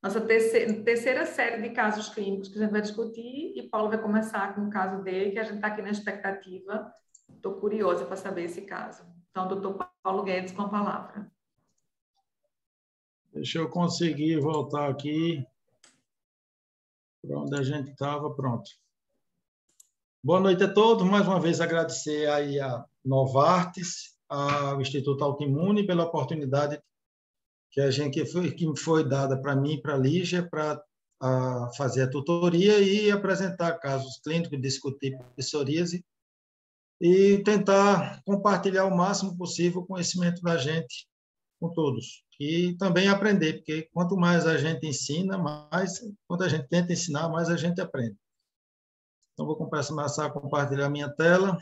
nossa terceira série de casos clínicos que a gente vai discutir, e Paulo vai começar com o caso dele, que a gente está aqui na expectativa. Estou curiosa para saber esse caso. Então, doutor Paulo Guedes, com a palavra. Deixa eu conseguir voltar aqui para onde a gente estava. Pronto. Boa noite a todos. Mais uma vez agradecer aí a Novartis, ao Instituto Autoimune, pela oportunidade que me foi dada para mim e para a Lígia para fazer a tutoria e apresentar casos clínicos, discutir psoríase e tentar compartilhar o máximo possível o conhecimento da gente com todos. E também aprender, porque quanto mais a gente ensina, quanto a gente tenta ensinar, mais a gente aprende. Então, vou começar a compartilhar a minha tela.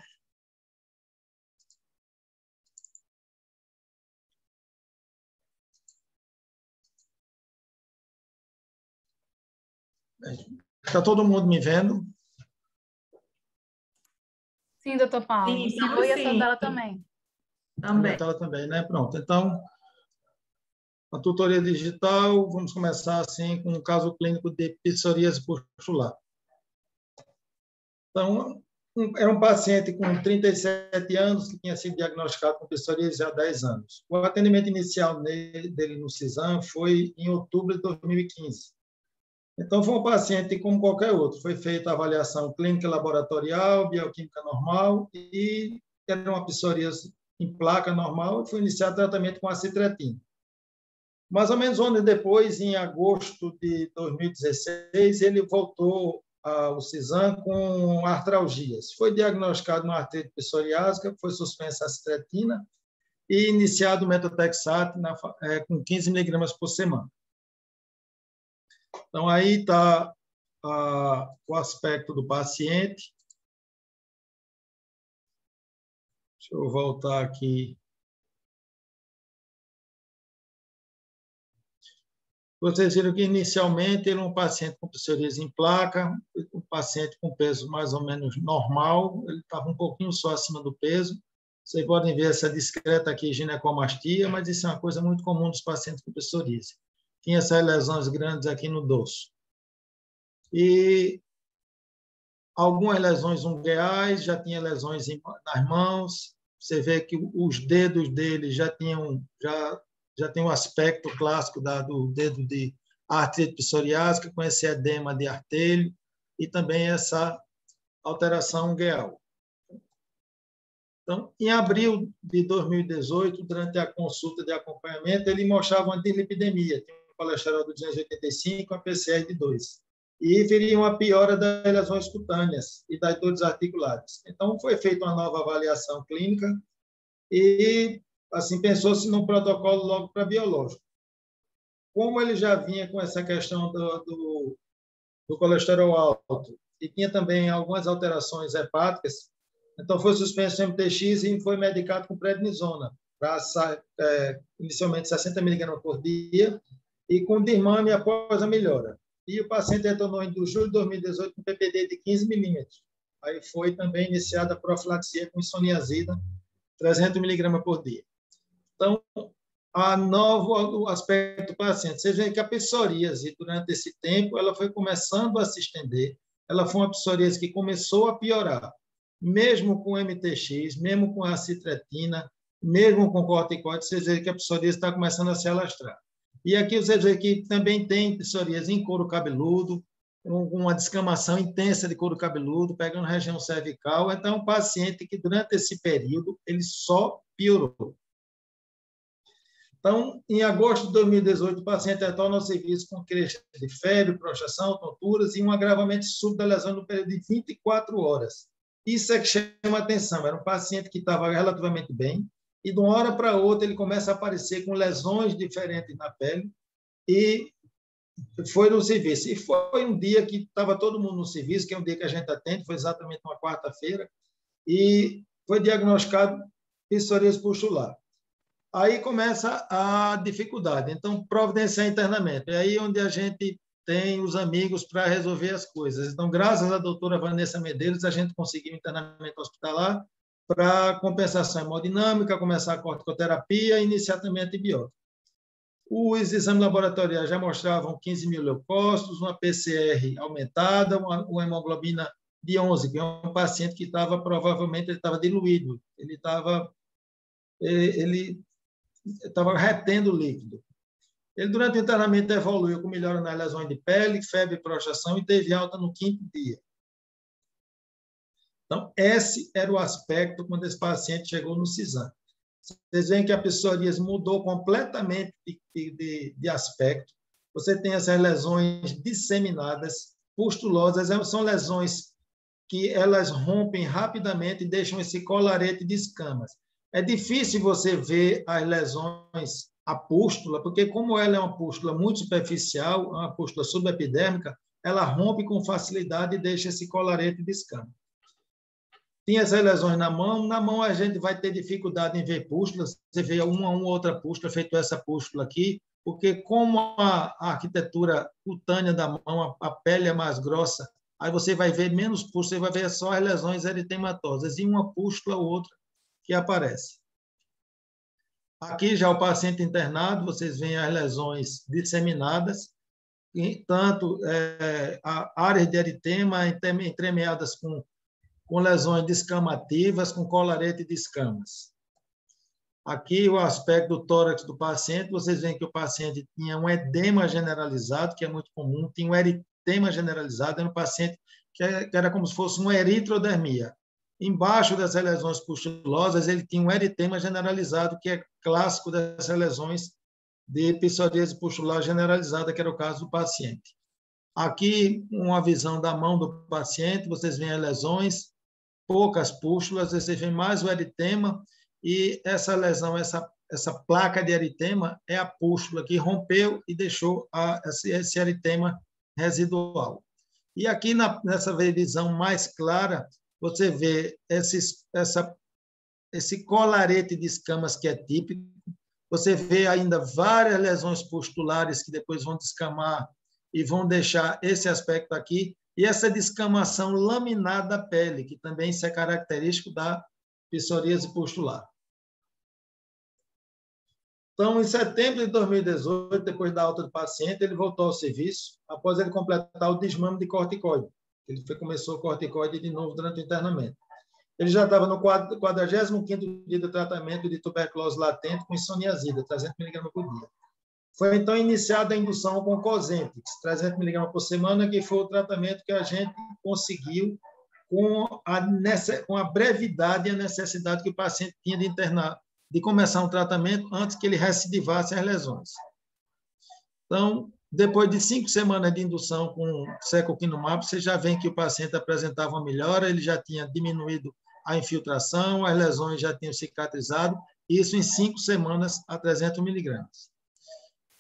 Está todo mundo me vendo? Sim, doutor Paulo. Sim, Sim, e a Sandela também. Também. A tela também, né? Pronto. Então, a tutoria digital, vamos começar assim com um caso clínico de psoríase pustular. Então, era um paciente com 37 anos que tinha sido diagnosticado com psoríase há 10 anos. O atendimento inicial dele no CISAM foi em outubro de 2015. Então, foi um paciente como qualquer outro. Foi feita a avaliação clínica laboratorial, bioquímica normal e era uma psoríase em placa normal e foi iniciado tratamento com acitretina. Mais ou menos um ano depois, em agosto de 2016, ele voltou ao CISAM com artralgias. Foi diagnosticado uma artrite psoriásica, foi suspensa a acitretina e iniciado o metotrexato com 15 miligramas por semana. Então, aí está o aspecto do paciente. Deixa eu voltar aqui. Vocês viram que, inicialmente, ele é um paciente com psoríase em placa, um paciente com peso mais ou menos normal, ele estava um pouquinho só acima do peso. Vocês podem ver essa discreta aqui ginecomastia, mas isso é uma coisa muito comum dos pacientes com psoríase. Tinha essas lesões grandes aqui no dorso. E algumas lesões ungueais, já tinha lesões nas mãos. Você vê que os dedos dele já tem um aspecto clássico do dedo de artrite psoriásica, com esse edema de artelho e também essa alteração ungueal. Então, em abril de 2018, durante a consulta de acompanhamento, ele mostrava uma dislipidemia, tinha um colesterol de 285, a PCR de 2. E viria uma piora das lesões cutâneas e das dores articulares. Então, foi feita uma nova avaliação clínica e assim, pensou-se num protocolo logo para biológico. Como ele já vinha com essa questão do colesterol alto e tinha também algumas alterações hepáticas, então foi suspenso o MTX e foi medicado com prednisona, inicialmente 60 mg por dia, e com Dirmame após a melhora. E o paciente retornou em julho de 2018 com PPD de 15 milímetros. Aí foi também iniciada a profilaxia com isoniazida, 300 mg por dia. Então, o aspecto do paciente. Vocês veem que a psoríase, durante esse tempo, ela foi começando a se estender. Ela foi uma psoríase que começou a piorar, mesmo com MTX, mesmo com a acitretina, mesmo com corticoide. Vocês veem que a psoríase está começando a se alastrar. E aqui vocês veem que também tem psoríase em couro cabeludo, uma descamação intensa de couro cabeludo, pegando região cervical. Então, um paciente que, durante esse período, ele só piorou. Então, em agosto de 2018, o paciente retorna ao serviço com queixa de febre, prostração, tonturas e um agravamento súbito da lesão no período de 24 horas. Isso é que chama atenção. Era um paciente que estava relativamente bem e, de uma hora para outra, ele começa a aparecer com lesões diferentes na pele e foi no serviço. E foi um dia que estava todo mundo no serviço, que é um dia que a gente atende, foi exatamente uma quarta-feira, e foi diagnosticado psoríase pustular. Aí começa a dificuldade. Então, providenciar internamento. É aí onde a gente tem os amigos para resolver as coisas. Então, graças à doutora Vanessa Medeiros, a gente conseguiu internamento hospitalar para compensação hemodinâmica, começar a corticoterapia e iniciar também antibiótico. Os exames laboratoriais já mostravam 15 mil leucócitos, uma PCR aumentada, uma hemoglobina de 11, que é um paciente que estava, provavelmente, ele estava diluído, ele estava retendo líquido. Ele, durante o internamento, evoluiu com melhora nas lesões de pele, febre e prostração e teve alta no 5º dia. Então, esse era o aspecto quando esse paciente chegou no CISAM. Vocês veem que a psoríase mudou completamente de aspecto. Você tem essas lesões disseminadas, pustulosas, são lesões que elas rompem rapidamente e deixam esse colarete de escamas. É difícil você ver as lesões, a pústula, porque como ela é uma pústula muito superficial, uma pústula subepidérmica, ela rompe com facilidade e deixa esse colarete de escama. Tinha essas lesões na mão a gente vai ter dificuldade em ver pústulas, você vê uma outra pústula, feito essa pústula aqui, porque como a arquitetura cutânea da mão, a pele é mais grossa, aí você vai ver menos pústula, você vai ver só as lesões eritematosas, e uma pústula ou outra que aparece. Aqui já o paciente internado, vocês veem as lesões disseminadas, tanto áreas de eritema entremeadas com lesões descamativas, com colarete de escamas. Aqui o aspecto do tórax do paciente, vocês veem que o paciente tinha um edema generalizado, que é muito comum, tinha um eritema generalizado, era um paciente que era como se fosse uma eritrodermia. Embaixo dessas lesões pustulosas, ele tinha um eritema generalizado, que é clássico dessas lesões de psoríase pustular generalizada, que era o caso do paciente. Aqui, uma visão da mão do paciente, vocês veem as lesões, poucas pústulas, vocês veem mais o eritema, e essa lesão, essa placa de eritema é a pústula que rompeu e deixou esse eritema residual. E aqui, nessa visão mais clara, você vê esse colarete de escamas que é típico, você vê ainda várias lesões pustulares que depois vão descamar e vão deixar esse aspecto aqui, e essa descamação laminar da pele, que também isso é característico da psoríase pustular. Então, em setembro de 2018, depois da alta do paciente, ele voltou ao serviço, após ele completar o desmame de corticoide. Ele começou o corticoide de novo durante o internamento. Ele já estava no 45º dia do tratamento de tuberculose latente com isoniazida, 300 mg por dia. Foi, então, iniciada a indução com Cosentyx, 300 mg por semana, que foi o tratamento que a gente conseguiu com a brevidade e a necessidade que o paciente tinha de internar, de começar um tratamento antes que ele recidivasse as lesões. Então, depois de 5 semanas de indução com secukinumab, você já vê que o paciente apresentava uma melhora, ele já tinha diminuído a infiltração, as lesões já tinham cicatrizado, isso em 5 semanas a 300 mg.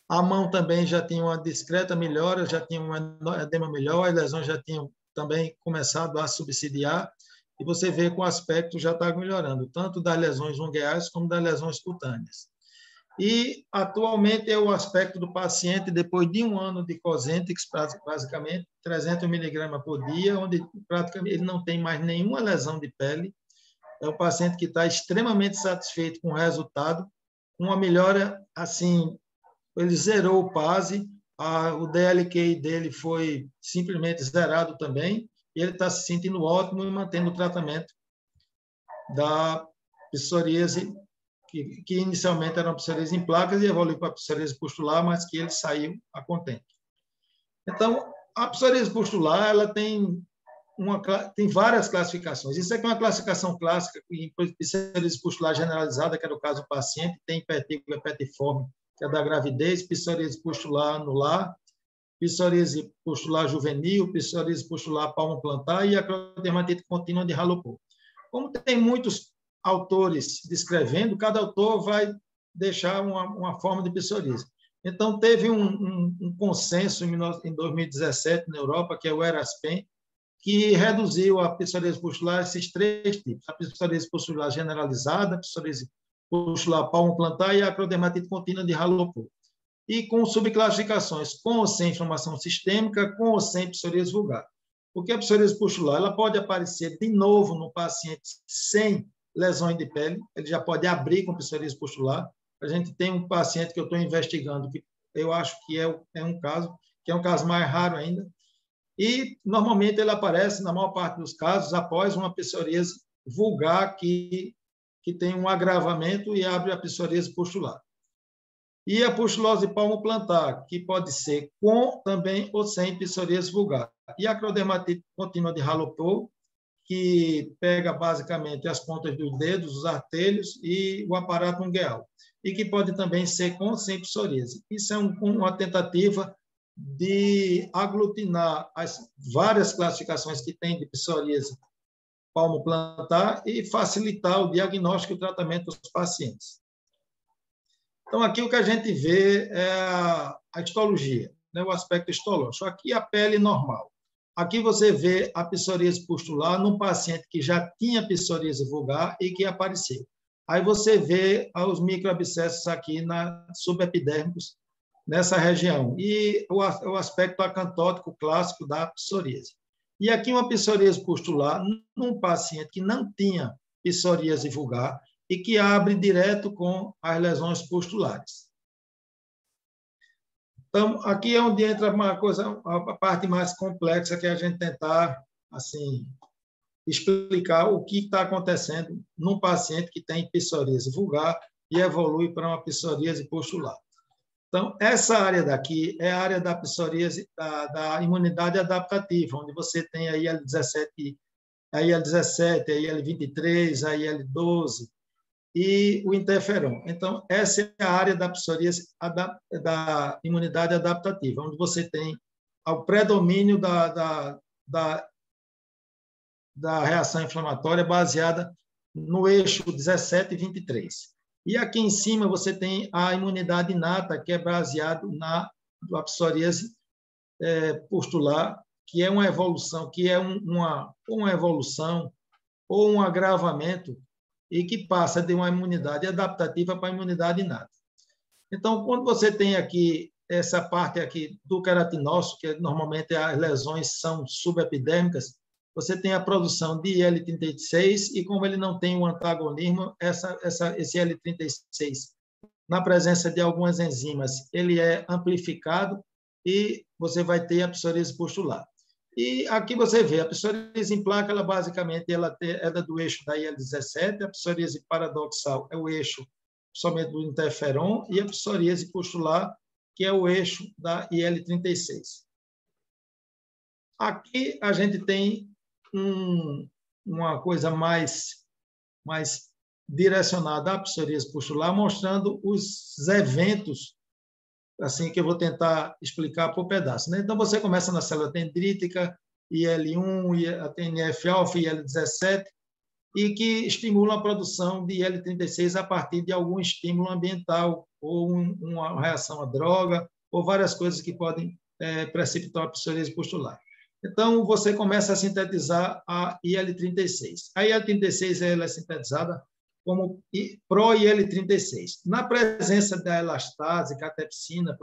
A mão também já tinha uma discreta melhora, já tinha um edema melhor, as lesões já tinham também começado a subsidiar, e você vê que o aspecto já está melhorando, tanto das lesões ungueais como das lesões cutâneas. E, atualmente, é o aspecto do paciente, depois de 1 ano de Cosentyx, basicamente, 300 mg por dia, onde praticamente ele não tem mais nenhuma lesão de pele. É um paciente que está extremamente satisfeito com o resultado, uma melhora, assim, ele zerou o PASI, o DLQI dele foi simplesmente zerado também, e ele está se sentindo ótimo e mantendo o tratamento da psoríase, que inicialmente era uma psoríase em placas e evoluiu para a psoríase pustular, mas que ele saiu a contento. Então, a psoríase pustular ela tem várias classificações. Isso aqui é uma classificação clássica em psoríase pustular generalizada, que era o caso do paciente, tem petícula petiforme, que é da gravidez, psoríase pustular anular, psoríase pustular juvenil, psoríase pustular palmoplantar e acrodermatite contínua de Halopo. Como tem muitos autores descrevendo, cada autor vai deixar uma forma de psoríase. Então, teve um consenso em 2017 na Europa, que é o ERASPEN, que reduziu a psoríase pustular a esses 3 tipos: a psoríase pustular generalizada, a psoríase pustular palmoplantar e a acrodermatite contínua de Halopo. E com subclassificações, com ou sem inflamação sistêmica, com ou sem psoríase vulgar. Porque a psoríase pustular ela pode aparecer de novo no paciente sem lesões de pele, ele já pode abrir com psoríase pustular. A gente tem um paciente que eu estou investigando, que eu acho que é um caso, que é um caso mais raro ainda, e normalmente ele aparece, na maior parte dos casos, após uma psoríase vulgar que tem um agravamento e abre a psoríase pustular. E a pustulose palmoplantar, que pode ser com também ou sem psoríase vulgar. E a acrodermatite contínua de Hallopole, que pega basicamente as pontas dos dedos, os artelhos e o aparato ungueal, e que pode também ser com ou sem psoríase. Isso é uma tentativa de aglutinar as várias classificações que tem de psoríase palmoplantar e facilitar o diagnóstico e o tratamento dos pacientes. Então, aqui o que a gente vê é a histologia, né, o aspecto histológico. Aqui a pele normal. Aqui você vê a psoríase pustular num paciente que já tinha psoríase vulgar e que apareceu. Aí você vê os microabscessos aqui subepidérmicos nessa região. E o aspecto acantótico clássico da psoríase. E aqui uma psoríase pustular num paciente que não tinha psoríase vulgar e que abre direto com as lesões pustulares. Então, aqui é onde entra a parte mais complexa, que é a gente tentar assim, explicar o que está acontecendo num paciente que tem psoríase vulgar e evolui para uma psoríase pustular. Então, essa área daqui é a área da psoríase, da imunidade adaptativa, onde você tem a IL-17, a IL-23, a IL-12, e o interferon. Então, essa é a área da psoríase da imunidade adaptativa, onde você tem o predomínio da reação inflamatória baseada no eixo 17 e 23. E aqui em cima você tem a imunidade inata, que é baseado na psoríase pustular, que é uma evolução, uma evolução ou um agravamento e que passa de uma imunidade adaptativa para a imunidade inata. Então, quando você tem aqui essa parte aqui do queratinócito, que normalmente as lesões são subepidérmicas, você tem a produção de IL-36 e, como ele não tem um antagonismo, esse IL-36, na presença de algumas enzimas, ele é amplificado e você vai ter a psoríase pustular. E aqui você vê, a psoríase em placa, ela basicamente é do eixo da IL-17, a psoríase paradoxal é o eixo somente do interferon, e a psoríase pustular, que é o eixo da IL-36. Aqui a gente tem uma coisa mais direcionada à psoríase pustular, mostrando os eventos assim que eu vou tentar explicar por pedaço, né? Então, você começa na célula dendrítica, IL-1, a TNF-alfa e IL-17, e que estimulam a produção de IL-36 a partir de algum estímulo ambiental, ou uma reação à droga, ou várias coisas que podem precipitar a psoríase pustular. Então, você começa a sintetizar a IL-36. A IL-36 ela é sintetizada como pro-IL-36. Na presença da elastase, catepsina,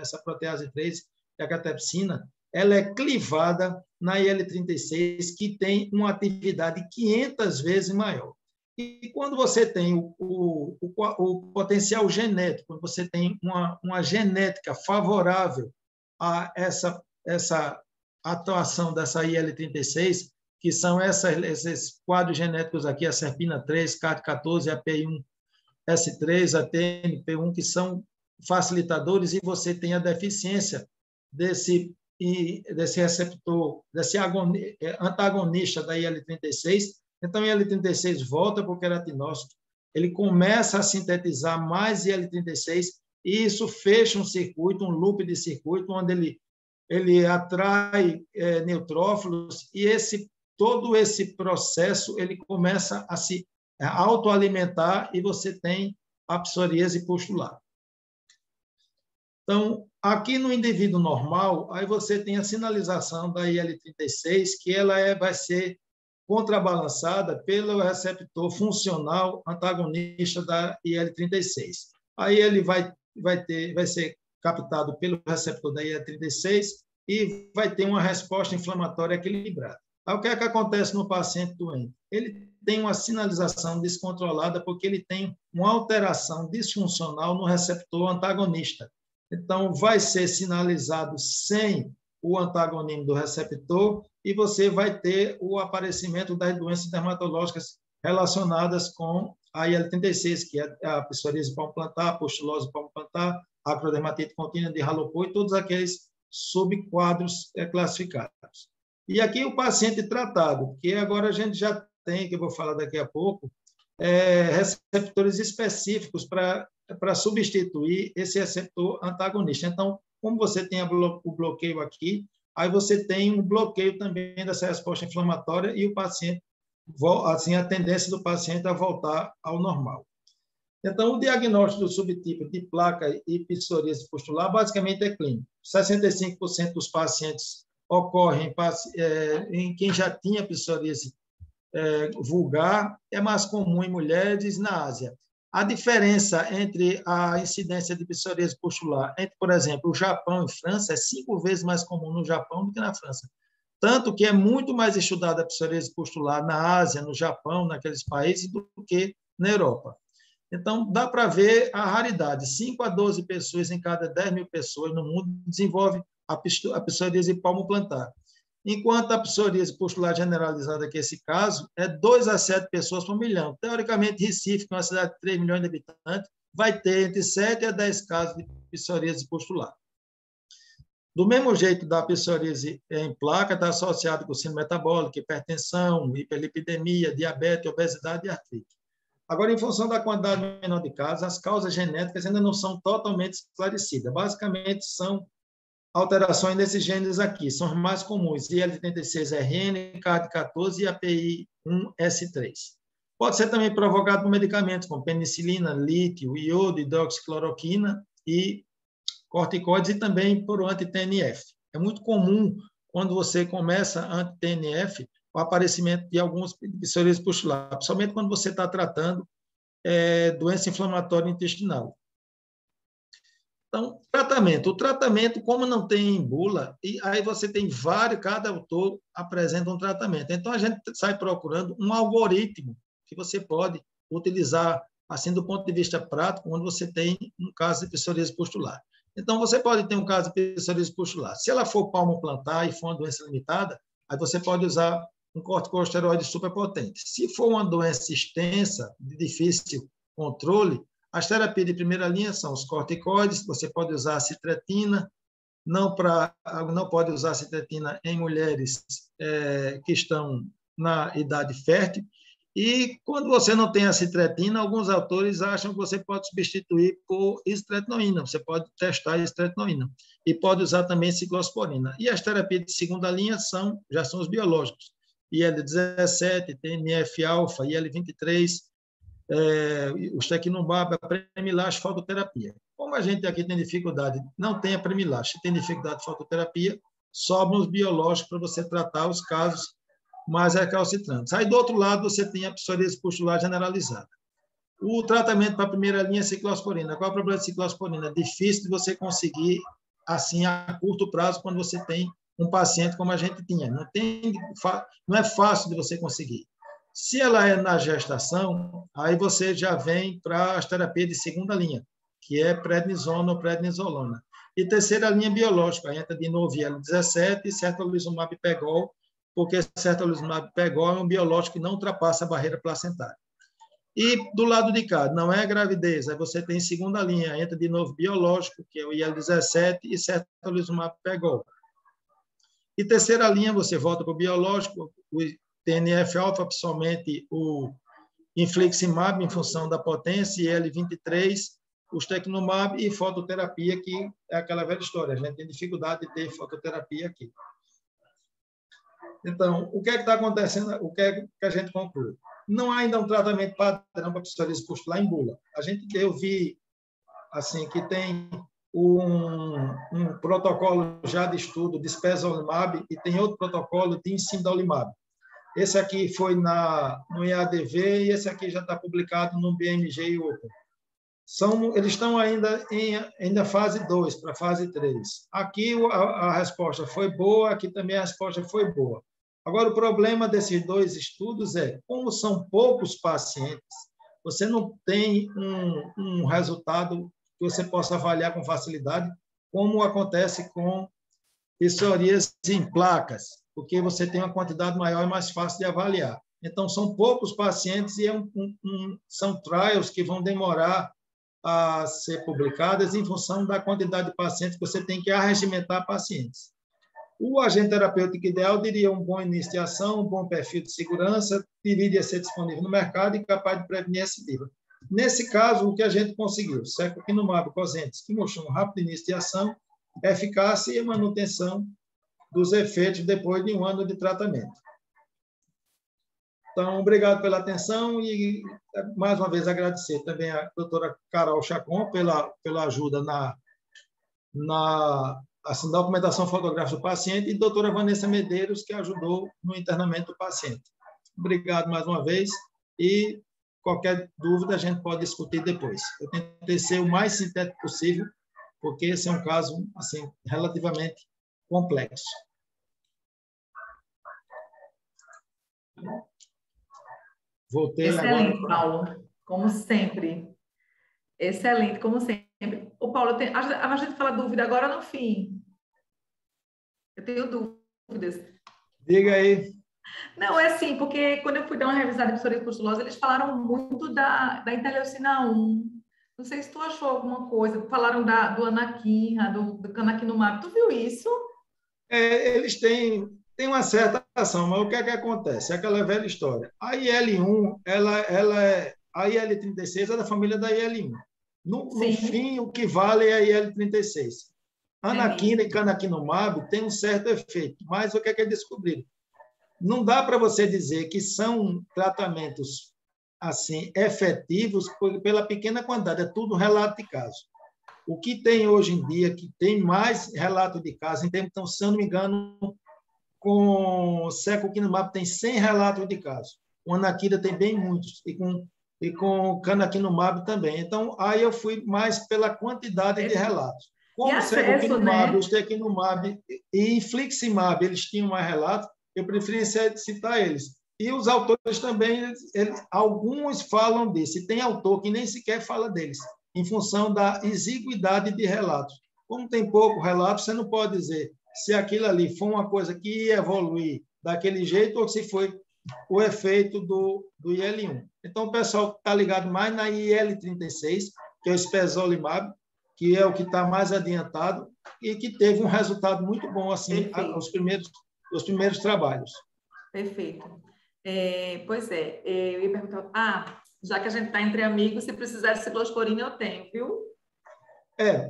essa protease 3 e a catepsina, ela é clivada na IL-36, que tem uma atividade 500 vezes maior. E quando você tem o potencial genético, quando você tem uma genética favorável a essa atuação dessa IL-36, que são esses quadros genéticos aqui, a SERPINA3, CAT14, a P1S3, a TNP1, que são facilitadores, e você tem a deficiência desse receptor, desse antagonista da IL-36. Então, o IL-36 volta para o queratinócito, ele começa a sintetizar mais IL-36, e isso fecha um circuito, um loop de circuito, onde ele atrai neutrófilos, e todo esse processo ele começa a se autoalimentar, e você tem a psoríase pustular. Então, aqui no indivíduo normal, aí você tem a sinalização da IL-36, que ela vai ser contrabalançada pelo receptor funcional antagonista da IL-36. Aí ele vai ser captado pelo receptor da IL-36 e vai ter uma resposta inflamatória equilibrada. Aí, o que é que acontece no paciente doente? Ele tem uma sinalização descontrolada porque ele tem uma alteração disfuncional no receptor antagonista. Então, vai ser sinalizado sem o antagonismo do receptor e você vai ter o aparecimento das doenças dermatológicas relacionadas com a IL-36, que é a psoríase palmoplantar, a pustulose palmoplantar, a acrodermatite contínua de Halopo e todos aqueles subquadros classificados. E aqui o paciente tratado, que agora a gente já tem, que eu vou falar daqui a pouco, receptores específicos para substituir esse receptor antagonista. Então, como você tem o bloqueio aqui, aí você tem um bloqueio também dessa resposta inflamatória e o paciente, assim, a tendência do paciente a voltar ao normal. Então, o diagnóstico do subtipo de placa e psoríase pustular basicamente é clínico. 65% dos pacientes ocorrem em quem já tinha psoríase vulgar, é mais comum em mulheres na Ásia. A diferença entre a incidência de psoríase pustular entre, por exemplo, o Japão e França é 5 vezes mais comum no Japão do que na França. Tanto que é muito mais estudada a psoríase pustular na Ásia, no Japão, naqueles países, do que na Europa. Então, dá para ver a raridade. 5 a 12 pessoas em cada 10 mil pessoas no mundo desenvolvem a psoríase palmoplantar. Enquanto a psoríase pustular generalizada, que é esse caso, é 2 a 7 pessoas por milhão. Teoricamente, Recife, que é uma cidade de 3 milhões de habitantes, vai ter entre 7 a 10 casos de psoríase pustular. Do mesmo jeito da psoríase em placa, está associado com síndrome metabólica, hipertensão, hiperlipidemia, diabetes, obesidade e artrite. Agora, em função da quantidade menor de casos, as causas genéticas ainda não são totalmente esclarecidas. Basicamente, são alterações nesses genes aqui, são os mais comuns, IL-36RN, CAD14 e API1S3. Pode ser também provocado por medicamentos como penicilina, lítio, iodo, hidroxicloroquina e corticoides e também por anti-TNF. É muito comum, quando você começa anti-TNF, o aparecimento de alguns psoríase pustular, principalmente quando você está tratando doença inflamatória intestinal. Então, tratamento. O tratamento, como não tem bula, e aí você tem vários, cada autor apresenta um tratamento. Então, a gente sai procurando um algoritmo que você pode utilizar, assim, do ponto de vista prático, quando você tem um caso de psoríase pustular. Então, você pode ter um caso de psoríase pustular. Se ela for palmoplantar e for uma doença limitada, aí você pode usar um corticosteroide superpotente. Se for uma doença extensa, de difícil controle, as terapias de primeira linha são os corticoides, você pode usar a citretina, não pode usar a citretina em mulheres que estão na idade fértil, e quando você não tem a citretina, alguns autores acham que você pode substituir por istretinoína, você pode testar a istretinoína, e pode usar também ciclosporina. E as terapias de segunda linha já são os biológicos, IL-17, TNF-alfa, IL-23, os Tecnomab, a Premilax, fototerapia. Como a gente aqui tem dificuldade, não tem a Premilax, tem dificuldade de fototerapia, sobram os biológicos para você tratar os casos mais recalcitrantes. Aí, do outro lado, você tem a psoríase pustular generalizada. O tratamento para a primeira linha é ciclosporina. Qual é o problema de ciclosporina? É difícil de você conseguir, assim, a curto prazo, quando você tem um paciente como a gente tinha. Não é fácil de você conseguir. Se ela é na gestação, aí você já vem para as terapias de segunda linha, que é prednisona ou prednisolona. E terceira linha biológica, aí entra de novo IL-17 e certolizumab pegol, porque certolizumab pegol é um biológico que não ultrapassa a barreira placentária. E do lado de cá, não é gravidez, aí você tem segunda linha, entra de novo biológico, que é o IL-17 e certolizumab pegol. E terceira linha, você volta para o biológico, o TNF-alfa, principalmente o infliximab, em função da potência, e IL-23, os tecnomab e fototerapia, que é aquela velha história. A gente tem dificuldade de ter fototerapia aqui. Então, o que é que está acontecendo? O que é que a gente conclui? Não há ainda um tratamento padrão para psoríase pustular em bula. Eu vi assim, que tem um protocolo já de estudo de spesolimab e tem outro protocolo de imsidolimab. Esse aqui foi no EADV e esse aqui já está publicado no BMG Open. Eles estão ainda em fase 2 para fase 3. Aqui a resposta foi boa, aqui também a resposta foi boa. Agora, o problema desses dois estudos é, como são poucos pacientes, você não tem um resultado que você possa avaliar com facilidade, como acontece com psoríase em placas, porque você tem uma quantidade maior e mais fácil de avaliar. Então, são poucos pacientes e são trials que vão demorar a ser publicadas em função da quantidade de pacientes que você tem que arregimentar pacientes. O agente terapêutico ideal diria um bom início de ação, um bom perfil de segurança, deveria ser disponível no mercado e capaz de prevenir recidiva. Nesse caso, o que a gente conseguiu? Secukinumab, Cosentyx, que mostrou um rápido início de ação, eficácia e manutenção dos efeitos depois de 1 ano de tratamento. Então, obrigado pela atenção e, mais uma vez, agradecer também a doutora Carol Chacon pela ajuda na documentação fotográfica do paciente e a doutora Vanessa Medeiros, que ajudou no internamento do paciente. Obrigado mais uma vez e qualquer dúvida a gente pode discutir depois. Eu tentei ser o mais sintético possível, porque esse é um caso assim, relativamente complexo. Voltei Excelente, agora. Paulo, como sempre. Excelente, como sempre. O Paulo, a gente fala dúvida agora no fim. Eu tenho dúvidas. Diga aí. Não, é assim, porque quando eu fui dar uma revisada em psoríase pustulosa, eles falaram muito da interleucina 1. Não sei se tu achou alguma coisa. Falaram do anaquina, do canakinumab. Tu viu isso? Eles têm uma certa ação, mas o que é que acontece? É aquela velha história. A IL-1, a IL-36 é da família da IL-1. No fim, o que vale é a IL-36. Anaquina e canakinumab têm um certo efeito, mas o que é que descobriram? Não dá para você dizer que são tratamentos assim efetivos pela pequena quantidade, é tudo relato de caso. O que tem hoje em dia, que tem mais relato de caso, então, se eu não me engano, com secukinumab tem 100 relatos de caso. Com anaquina tem bem muitos, e com canakinumab também. Então, aí eu fui mais pela quantidade de relatos. Como o secukinumab, né? O ustekinumab e infliximab, eles tinham mais relatos, eu preferi citar eles. E os autores também, alguns falam disso, e tem autor que nem sequer fala deles, em função da exiguidade de relatos. Como tem pouco relato, você não pode dizer se aquilo ali foi uma coisa que ia evoluir daquele jeito ou se foi o efeito do IL-1. Então, o pessoal está ligado mais na IL-36, que é o spesolimab, que é o que está mais adiantado e que teve um resultado muito bom assim, os primeiros trabalhos. Perfeito. Pois é, eu ia perguntar, já que a gente está entre amigos, se precisar de ciclosporina, eu tenho, viu?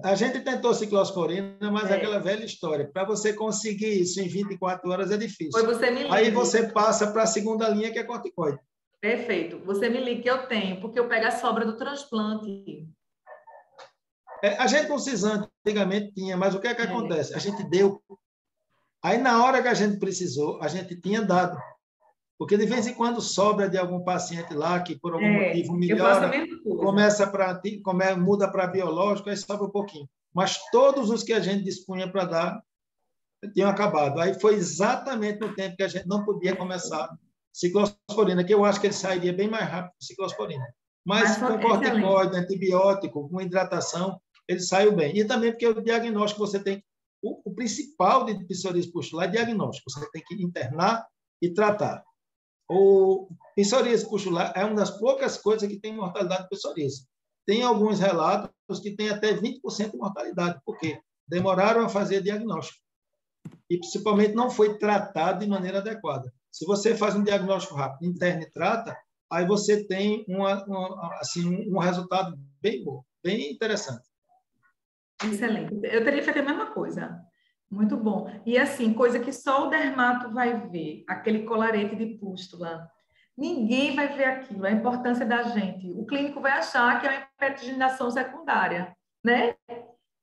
A gente tentou ciclosporina, mas aquela velha história, para você conseguir isso em 24 horas é difícil. Pois você me liga. Aí você passa para a segunda linha, que é corticoide. Perfeito. Você me liga que eu tenho, porque eu pego a sobra do transplante. A gente com cisão antigamente tinha, mas o que é que acontece? A gente deu. Aí, na hora que a gente precisou, a gente tinha dado. Porque, de vez em quando, sobra de algum paciente lá que, por algum motivo, melhora, muda para biológico, aí sobra um pouquinho. Mas todos os que a gente dispunha para dar tinham acabado. Aí foi exatamente no tempo que a gente não podia começar ciclosporina, que eu acho que ele sairia bem mais rápido com ciclosporina. Mas com corticoide, antibiótico, com hidratação, ele saiu bem. E também porque o diagnóstico você tem... O principal de psoríase pustular é diagnóstico. Você tem que internar e tratar. O psoríase pustular é uma das poucas coisas que tem mortalidade de psoríase. Tem alguns relatos que tem até 20% de mortalidade, porque demoraram a fazer diagnóstico. E, principalmente, não foi tratado de maneira adequada. Se você faz um diagnóstico rápido, interna e trata, aí você tem um resultado bem bom, bem interessante. Excelente. Eu teria feito a mesma coisa. Muito bom. E assim, coisa que só o dermato vai ver, aquele colarete de pústula. Ninguém vai ver aquilo, a importância da gente. O clínico vai achar que é uma hipertiginação secundária, né?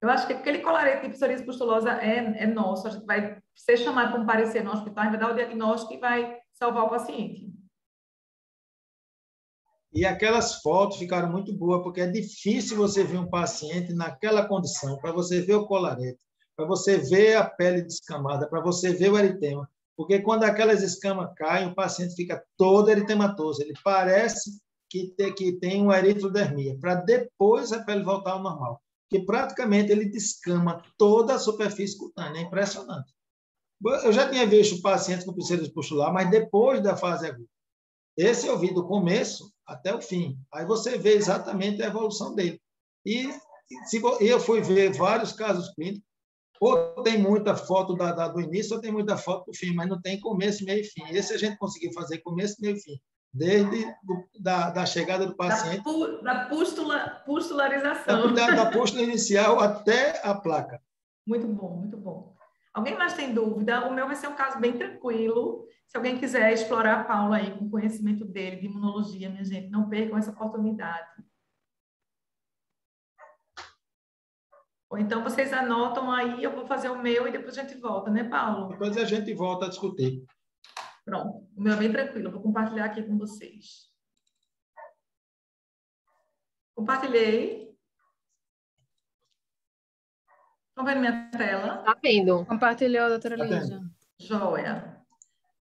Eu acho que aquele colarete de psoríase pustulosa é nosso. A gente vai ser chamado para comparecer no hospital, vai dar o diagnóstico e vai salvar o paciente. E aquelas fotos ficaram muito boas, porque é difícil você ver um paciente naquela condição, para você ver o colarete, para você ver a pele descamada, para você ver o eritema. Porque quando aquelas escamas caem, o paciente fica todo eritematoso. Ele parece que tem uma eritrodermia, para depois a pele voltar ao normal. Porque praticamente ele descama toda a superfície cutânea. É impressionante. Eu já tinha visto pacientes com psoríase pustular, mas depois da fase aguda. Esse eu vi do começo até o fim. Aí você vê exatamente a evolução dele. E eu fui ver vários casos clínicos, ou tem muita foto do início, ou tem muita foto do fim, mas não tem começo, meio e fim. Esse a gente conseguiu fazer começo, meio e fim, desde da chegada do paciente. Da pustularização. Da pústula inicial até a placa. Muito bom, muito bom. Alguém mais tem dúvida? O meu vai ser um caso bem tranquilo. Se alguém quiser explorar Paulo aí com o conhecimento dele de imunologia, minha gente, não percam essa oportunidade. Ou então vocês anotam aí, eu vou fazer o meu e depois a gente volta, né, Paulo? Depois a gente volta a discutir. Pronto, o meu é bem tranquilo, eu vou compartilhar aqui com vocês. Compartilhei. Estão vendo minha tela? Está vendo. Compartilhou, doutora Lígia. Joia.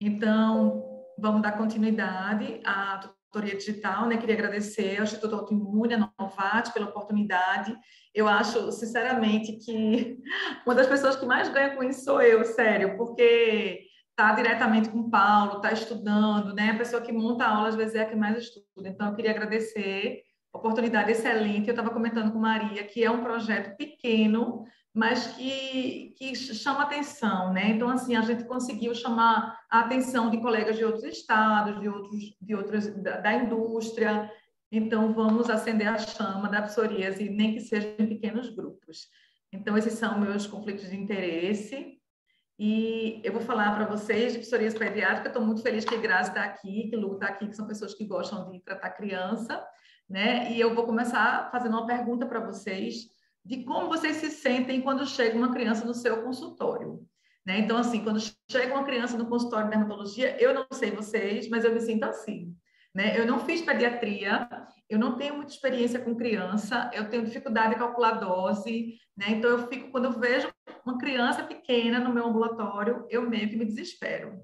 Então, vamos dar continuidade à tutoria digital, né? Queria agradecer ao Instituto Autoimune, a Novate, pela oportunidade. Eu acho, sinceramente, que uma das pessoas que mais ganha com isso sou eu, sério, porque está diretamente com o Paulo, está estudando, né? A pessoa que monta a aula, às vezes, é a que mais estuda. Então, eu queria agradecer, oportunidade excelente. Eu estava comentando com Maria que é um projeto pequeno, mas que chama atenção, né? Então, assim, a gente conseguiu chamar a atenção de colegas de outros estados, de outras da indústria. Então, vamos acender a chama da psoríase, nem que seja em pequenos grupos. Então, esses são meus conflitos de interesse. E eu vou falar para vocês de psoríase pediátrica. Estou muito feliz que Grazi está aqui, que Lu está aqui, que são pessoas que gostam de tratar criança, né? E eu vou começar fazendo uma pergunta para vocês de como vocês se sentem quando chega uma criança no seu consultório, né? Então, assim, quando chega uma criança no consultório de dermatologia, eu não sei vocês, mas eu me sinto assim, né? Eu não fiz pediatria, eu não tenho muita experiência com criança, eu tenho dificuldade de calcular dose, né? Então, eu fico, quando eu vejo uma criança pequena no meu ambulatório, eu meio que me desespero,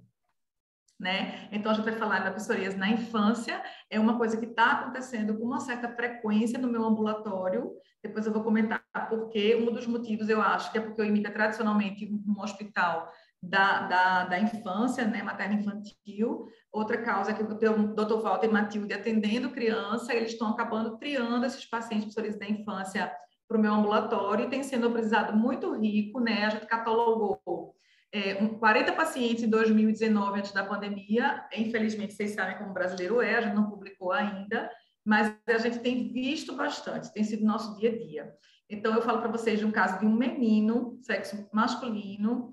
né? Então, a gente vai falar da psoríase na infância, é uma coisa que está acontecendo com uma certa frequência no meu ambulatório. Depois eu vou comentar por quê. Um dos motivos, eu acho, que é porque eu imito tradicionalmente um hospital da infância, né, materno-infantil. Outra causa é que eu tenho o Dr. Walter e Matilde atendendo criança, e eles estão acabando triando esses pacientes de psoríase da infância para o meu ambulatório, e tem sendo um aprendizado muito rico, né? A gente catalogou 40 pacientes em 2019, antes da pandemia. Infelizmente, vocês sabem como o brasileiro é, a gente não publicou ainda, mas a gente tem visto bastante, tem sido nosso dia a dia. Então, eu falo para vocês de um caso de um menino, sexo masculino,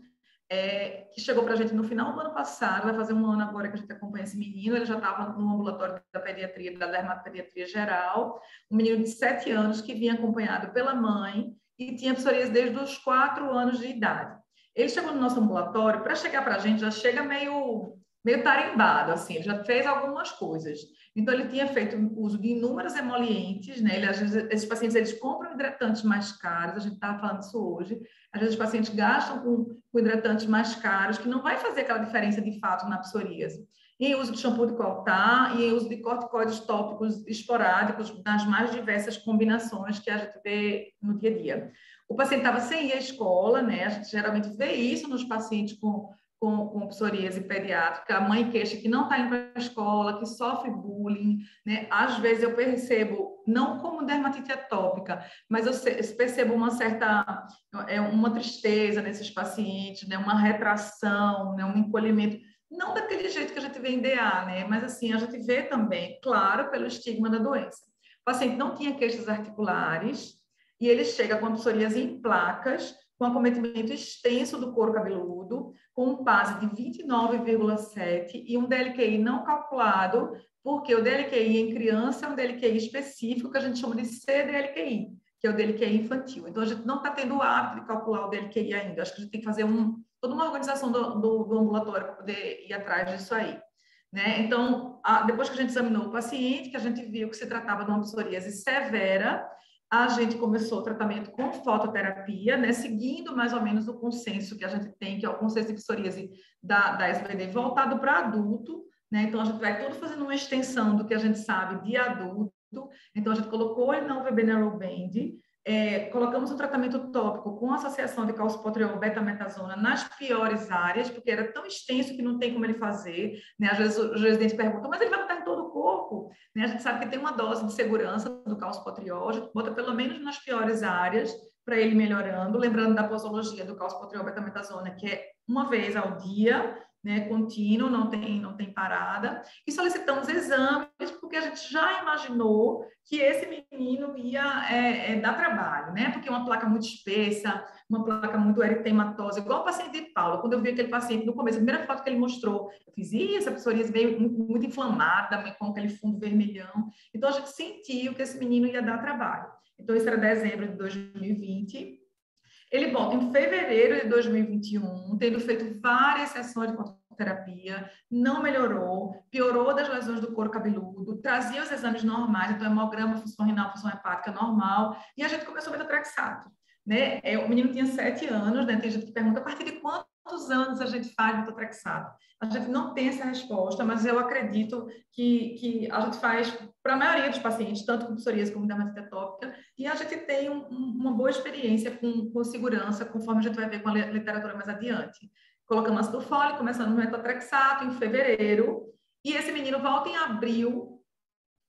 que chegou para a gente no final do ano passado, vai fazer um ano agora que a gente acompanha esse menino. Ele já estava no ambulatório da pediatria, da dermatopediatria geral, um menino de 7 anos que vinha acompanhado pela mãe e tinha psoríase desde os 4 anos de idade. Ele chegou no nosso ambulatório, para chegar para a gente, já chega meio tarimbado, assim, ele já fez algumas coisas. Então, ele tinha feito uso de inúmeros emolientes, né? Às vezes, esses pacientes, eles compram hidratantes mais caros, a gente estava falando isso hoje. Às vezes, os pacientes gastam com hidratantes mais caros, que não vai fazer aquela diferença, de fato, na psoríase. Em uso de shampoo de coaltar e em uso de corticoides tópicos esporádicos, nas mais diversas combinações que a gente vê no dia a dia. O paciente estava sem ir à escola, né? A gente geralmente vê isso nos pacientes com psoríase pediátrica. A mãe queixa que não está indo para a escola, que sofre bullying, né? Às vezes eu percebo, não como dermatite atópica, mas eu percebo uma certa, uma tristeza nesses pacientes, né? Uma retração, né? Um encolhimento, não daquele jeito que a gente vê em DA, né? Mas assim, a gente vê também, claro, pelo estigma da doença. O paciente não tinha queixas articulares, e ele chega com a psoríase em placas, com acometimento extenso do couro cabeludo, com um PASI de 29,7 e um DLQI não calculado, porque o DLQI em criança é um DLQI específico que a gente chama de CDLQI, que é o DLQI infantil. Então, a gente não está tendo o hábito de calcular o DLQI ainda. Acho que a gente tem que fazer toda uma organização do ambulatório para poder ir atrás disso aí, né? Então, depois que a gente examinou o paciente, que a gente viu que se tratava de uma psoríase severa, a gente começou o tratamento com fototerapia, né, seguindo mais ou menos o consenso que a gente tem, que é o consenso de psoríase da SBD voltado para adulto, né? Então, a gente vai tudo fazendo uma extensão do que a gente sabe de adulto. Então, a gente colocou ele na UVB Neuroband, colocamos um tratamento tópico com associação de calcipotriol betametasona nas piores áreas, porque era tão extenso que não tem como ele fazer, né? Às vezes os residentes perguntam, mas ele vai botar em todo o corpo? Né? A gente sabe que tem uma dose de segurança do calcipotriol, a gente bota pelo menos nas piores áreas para ele melhorando, lembrando da posologia do calcipotriol betametasona, que é uma vez ao dia, né, contínuo, não tem parada, e solicitamos exames, porque a gente já imaginou que esse menino ia dar trabalho, né, porque uma placa muito espessa, uma placa muito eritematosa, igual o paciente de Paulo. Quando eu vi aquele paciente no começo, a primeira foto que ele mostrou, eu fiz, essa psoríase veio muito inflamada, com aquele fundo vermelhão, então a gente sentiu que esse menino ia dar trabalho. Então, isso era dezembro de 2020, ele volta em fevereiro de 2021, tendo feito várias sessões de fototerapia, não melhorou, piorou das lesões do couro cabeludo, trazia os exames normais, então hemograma, função renal, função hepática normal, e a gente começou metotrexato, né? O menino tinha 7 anos, né? Tem gente que pergunta, a partir de quantos anos a gente faz metotrexato? A gente não tem essa resposta, mas eu acredito que a gente faz para a maioria dos pacientes, tanto com psoríase como dermatite atópica, e a gente tem uma boa experiência com segurança, conforme a gente vai ver com a literatura mais adiante. Colocamos ácido fólico, começando no metotrexato em fevereiro, e esse menino volta em abril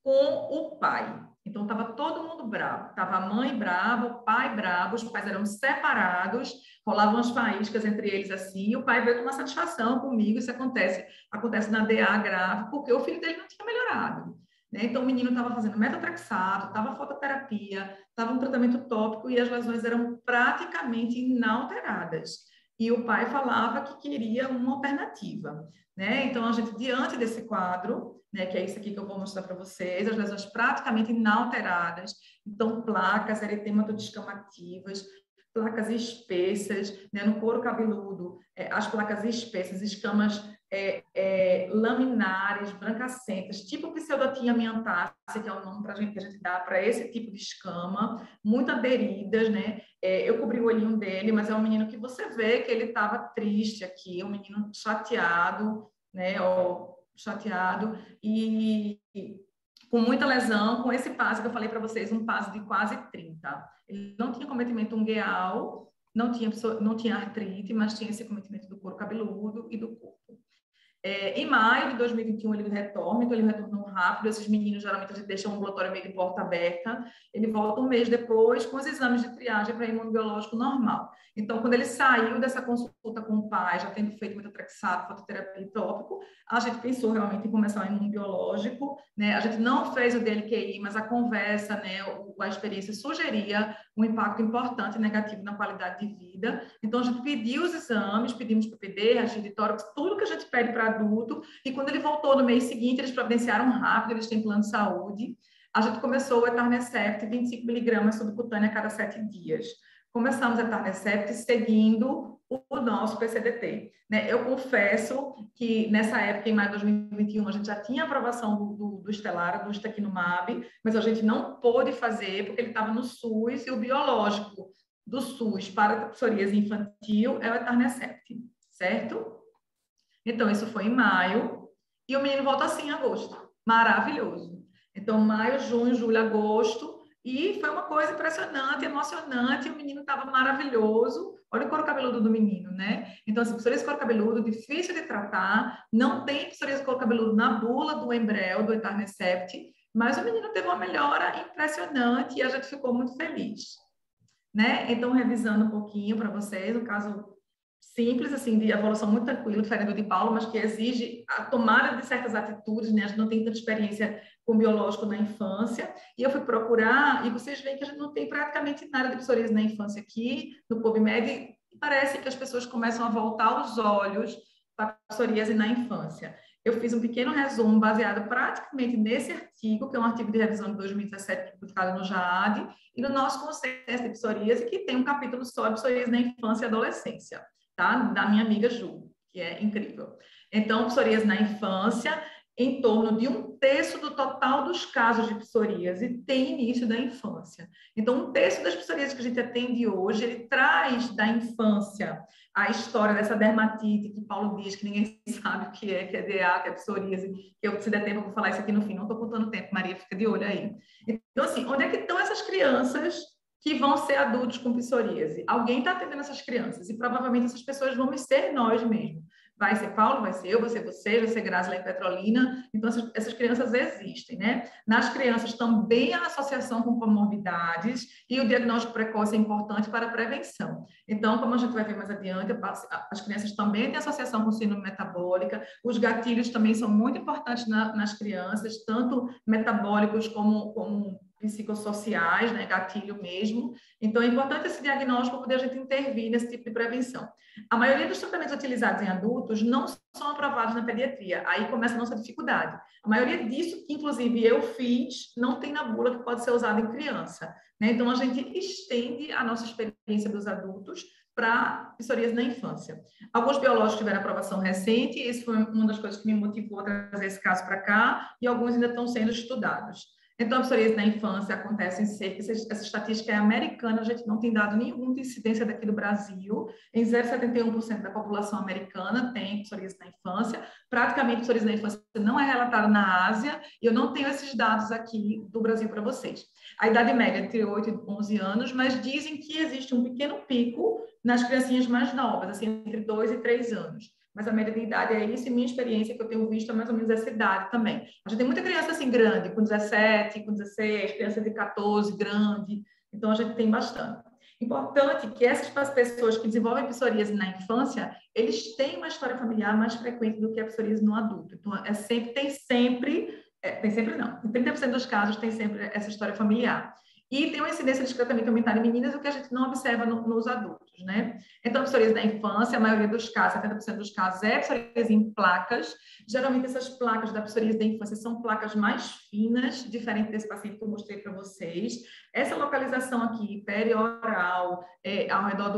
com o pai. Então, estava todo mundo bravo. Estava a mãe brava, o pai bravo, os pais eram separados, rolavam as faíscas entre eles assim, e o pai veio com uma satisfação comigo, isso acontece na DA grave, porque o filho dele não tinha melhorado. Né? Então, o menino estava fazendo metotrexato, estava fototerapia, estava um tratamento tópico e as lesões eram praticamente inalteradas. E o pai falava que queria uma alternativa. Né? Então, a gente, diante desse quadro, né, que é isso aqui que eu vou mostrar para vocês, as lesões praticamente inalteradas, então, placas eritematodescamativas, placas espessas, né, no couro cabeludo, as placas espessas, escamas laminares, brancacentas, tipo pseudotinha amiantácea, que é o nome que a gente dá para esse tipo de escama, muito aderidas, né? Eu cobri o olhinho dele, mas é um menino que você vê que ele estava triste aqui, um menino chateado, né? Chateado e com muita lesão, com esse PASI que eu falei para vocês, um PASI de quase 30. Ele não tinha cometimento ungueal, não tinha artrite, mas tinha esse cometimento do couro cabeludo e do corpo. Em maio de 2021, ele retorna, então ele retornou rápido. Esses meninos, geralmente, a gente deixa um ambulatório meio de porta aberta. Ele volta um mês depois com os exames de triagem para imunobiológico normal. Então, quando ele saiu dessa consulta com o pai, já tendo feito metotrexato, fototerapia e tópico, a gente pensou realmente em começar o imunobiológico, né? A gente não fez o DLQI, mas a conversa, né, a experiência sugeria um impacto importante negativo na qualidade de vida. Então, a gente pediu os exames, pedimos PPD, raio-x de tórax, tudo que a gente pede para adulto, e quando ele voltou no mês seguinte, eles providenciaram rápido, eles têm plano de saúde. A gente começou o Etarnesept, 25 miligramas subcutânea a cada 7 dias. Começamos o Etarnesept seguindo o nosso PCDT. Né? Eu confesso que nessa época, em maio de 2021, a gente já tinha aprovação do Stelara, do Ustekinumab, mas a gente não pôde fazer porque ele estava no SUS, e o biológico do SUS para a psoríase infantil é o Etarnesept, certo? Então, isso foi em maio, e o menino volta assim em agosto. Maravilhoso. Então, maio, junho, julho, agosto, e foi uma coisa impressionante, emocionante, o menino estava maravilhoso. Olha o couro cabeludo do menino, né? Então, assim, psoríase couro cabeludo, difícil de tratar, não tem psoríase couro cabeludo na bula do Enbrel, do Etarnesept, mas o menino teve uma melhora impressionante e a gente ficou muito feliz. Né? Então, revisando um pouquinho para vocês, um caso simples, assim, de evolução muito tranquila, diferente do de Paulo, mas que exige a tomada de certas atitudes, né? A gente não tem tanta experiência com biológico na infância, e eu fui procurar, e vocês veem que a gente não tem praticamente nada de psoríase na infância aqui, no PubMed, e parece que as pessoas começam a voltar os olhos para a psoríase na infância. Eu fiz um pequeno resumo baseado praticamente nesse artigo, que é um artigo de revisão de 2017, publicado no JAAD, e no nosso consenso de psoríase, que tem um capítulo só de psoríase na infância e adolescência, tá? Da minha amiga Ju, que é incrível. Então, psoríase na infância, em torno de 1/3 1/3 do total dos casos de psoríase tem início da infância. Então, 1/3 das psoríases que a gente atende hoje, ele traz da infância a história dessa dermatite que Paulo diz que ninguém sabe o que é DA, que é psoríase, que eu, se der tempo, eu vou falar isso aqui no fim, não estou contando tempo, Maria, fica de olho aí. Então, assim, onde é que estão essas crianças que vão ser adultos com psoríase? Alguém está atendendo essas crianças e provavelmente essas pessoas vão ser nós mesmos. Vai ser Paulo, vai ser eu, vai ser você, vai ser Grazi lá em Petrolina. Então, essas crianças existem, né? Nas crianças também há associação com comorbidades e o diagnóstico precoce é importante para a prevenção. Então, como a gente vai ver mais adiante, as crianças também têm associação com síndrome metabólica. Os gatilhos também são muito importantes nas crianças, tanto metabólicos como psicossociais, né? Gatilho mesmo. Então, é importante esse diagnóstico para poder a gente intervir nesse tipo de prevenção. A maioria dos tratamentos utilizados em adultos não são aprovados na pediatria. Aí começa a nossa dificuldade. A maioria disso, que inclusive eu fiz, não tem na bula que pode ser usado em criança, né? Então, a gente estende a nossa experiência dos adultos para psoríase na infância. Alguns biológicos tiveram aprovação recente, e isso foi uma das coisas que me motivou a trazer esse caso para cá, e alguns ainda estão sendo estudados. Então, a psoríase na infância acontece em cerca, essa estatística é americana, a gente não tem dado nenhum de incidência daqui do Brasil, em 0,71% da população americana tem psoríase na infância, praticamente psoríase na infância não é relatada na Ásia, e eu não tenho esses dados aqui do Brasil para vocês. A idade média é entre 8 e 11 anos, mas dizem que existe um pequeno pico nas criancinhas mais novas, assim, entre 2 e 3 anos. Mas a média de idade é isso, e minha experiência que eu tenho visto é mais ou menos essa idade também. A gente tem muita criança assim grande, com 17, com 16, criança de 14, grande, então a gente tem bastante. Importante que essas pessoas que desenvolvem psoríase na infância, eles têm uma história familiar mais frequente do que a psoríase no adulto. Então, tem sempre não, em 30% dos casos tem sempre essa história familiar. E tem uma incidência de tratamento aumentada em meninas, o que a gente não observa nos adultos, né? Então, a psoríase da infância, a maioria dos casos, 70% dos casos, é psoríase em placas. Geralmente, essas placas da psoríase da infância são placas mais finas, diferente desse paciente que eu mostrei para vocês. Essa localização aqui, perioral, ao redor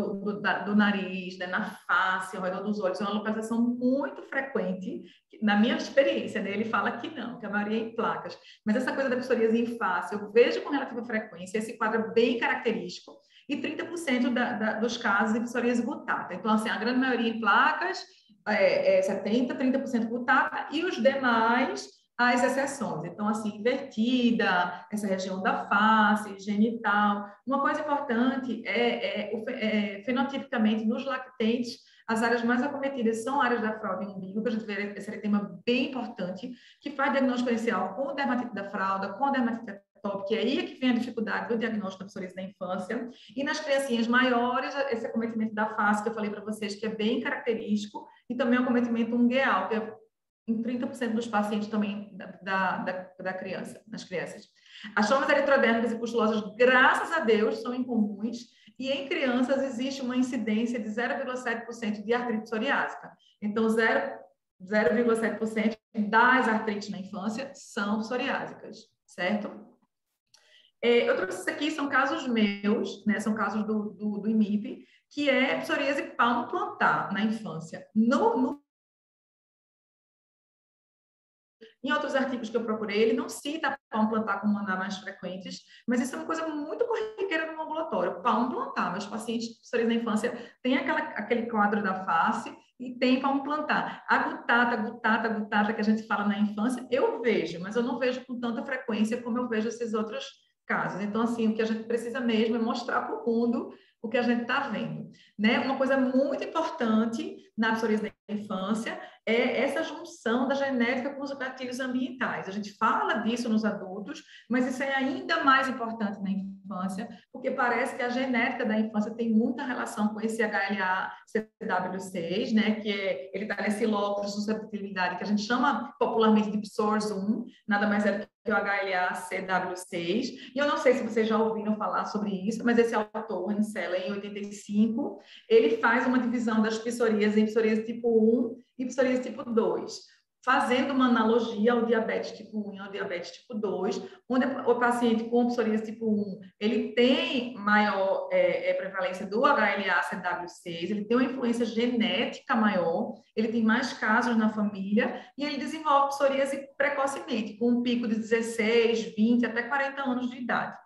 do nariz, né, na face, ao redor dos olhos, é uma localização muito frequente. Na minha experiência, né, ele fala que não, que a maioria é em placas. Mas essa coisa da psoríase em face, eu vejo com relativa frequência, esse quadro é bem característico, e 30% dos casos de psoríase gutata. Então, assim, a grande maioria em placas, 70%, 30% gutata, e os demais, as exceções. Então, assim, invertida, essa região da face, genital. Uma coisa importante fenotipicamente, nos lactentes, as áreas mais acometidas são áreas da fralda e umbigo, que a gente vê esse eritema bem importante, que faz diagnóstico inicial com dermatite da fralda, com dermatite atópica, que aí é que vem a dificuldade do diagnóstico da psoríase na infância. E nas criancinhas maiores, esse acometimento da face, que eu falei para vocês, que é bem característico, e também o acometimento ungueal, que é em 30% dos pacientes também da criança, nas crianças. As formas eritrodérmicas e pustulosas, graças a Deus, são incomuns, e em crianças existe uma incidência de 0,7% de artrite psoriásica. Então, 0,7% das artrites na infância são psoriásicas, certo? Eu trouxe isso aqui, são casos meus, né? São casos do IMIP, que é psoríase palmo plantar na infância. Em outros artigos que eu procurei, ele não cita palmo plantar como uma das mais frequentes, mas isso é uma coisa muito corriqueira no ambulatório. Palmo plantar, meus pacientes de psoríase na infância têm aquele quadro da face e tem palmo plantar. A gutata que a gente fala na infância, eu vejo, mas eu não vejo com tanta frequência como eu vejo esses outros casos. Então, assim, o que a gente precisa mesmo é mostrar para o mundo o que a gente está vendo, né? Uma coisa muito importante na psoríase da infância é essa junção da genética com os gatilhos ambientais. A gente fala disso nos adultos, mas isso é ainda mais importante na infância, porque parece que a genética da infância tem muita relação com esse HLA-CW6, né? Que ele está nesse locus de susceptibilidade que a gente chama popularmente de PSORS1, nada mais é que o HLA-CW6. E eu não sei se vocês já ouviram falar sobre isso, mas esse autor, Ansela, em 85, ele faz uma divisão das psoríases em psoríase tipo 1 e psoríase tipo 2. fazendo uma analogia ao diabetes tipo 1 e ao diabetes tipo 2, onde o paciente com psoríase tipo 1, ele tem maior prevalência do HLA-CW6, ele tem uma influência genética maior, ele tem mais casos na família e ele desenvolve psoríase precocemente, com um pico de 16, 20, até 40 anos de idade.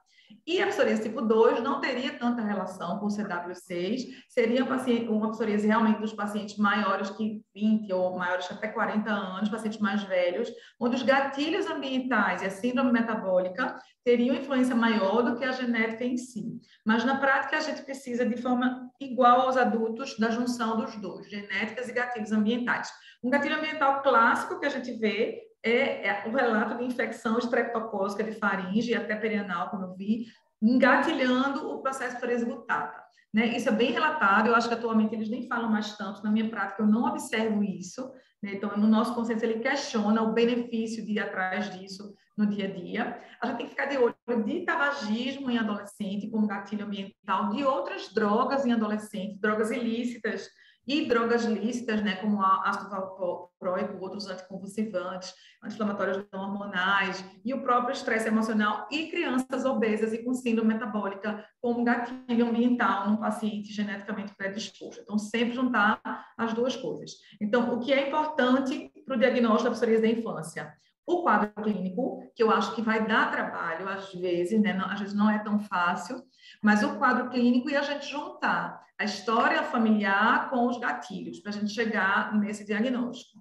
E a psoríase tipo 2 não teria tanta relação com o CW6, seria uma psoríase realmente dos pacientes maiores que 20 ou maiores que até 40 anos, pacientes mais velhos, onde os gatilhos ambientais e a síndrome metabólica teriam influência maior do que a genética em si. Mas na prática a gente precisa de forma igual aos adultos da junção dos dois, genéticas e gatilhos ambientais. Um gatilho ambiental clássico que a gente vê é o relato de infecção estreptocócica de faringe e até perianal, como eu vi, engatilhando o processo de psoríase butata. Né? Isso é bem relatado, eu acho que atualmente eles nem falam mais tanto, na minha prática eu não observo isso, né? Então no nosso consenso ele questiona o benefício de ir atrás disso no dia a dia. A gente tem que ficar de olho de tabagismo em adolescente como gatilho ambiental, de outras drogas em adolescente, drogas ilícitas, e drogas lícitas, né, como ácido valproico, outros anticonvulsivantes, anti-inflamatórios não hormonais, e o próprio estresse emocional, e crianças obesas e com síndrome metabólica como gatilho ambiental num paciente geneticamente predisposto. Então, sempre juntar as duas coisas. Então, o que é importante para o diagnóstico da psoríase da infância? O quadro clínico, que eu acho que vai dar trabalho, às vezes, né? Às vezes não é tão fácil, mas o quadro clínico e a gente juntar a história familiar com os gatilhos, para a gente chegar nesse diagnóstico.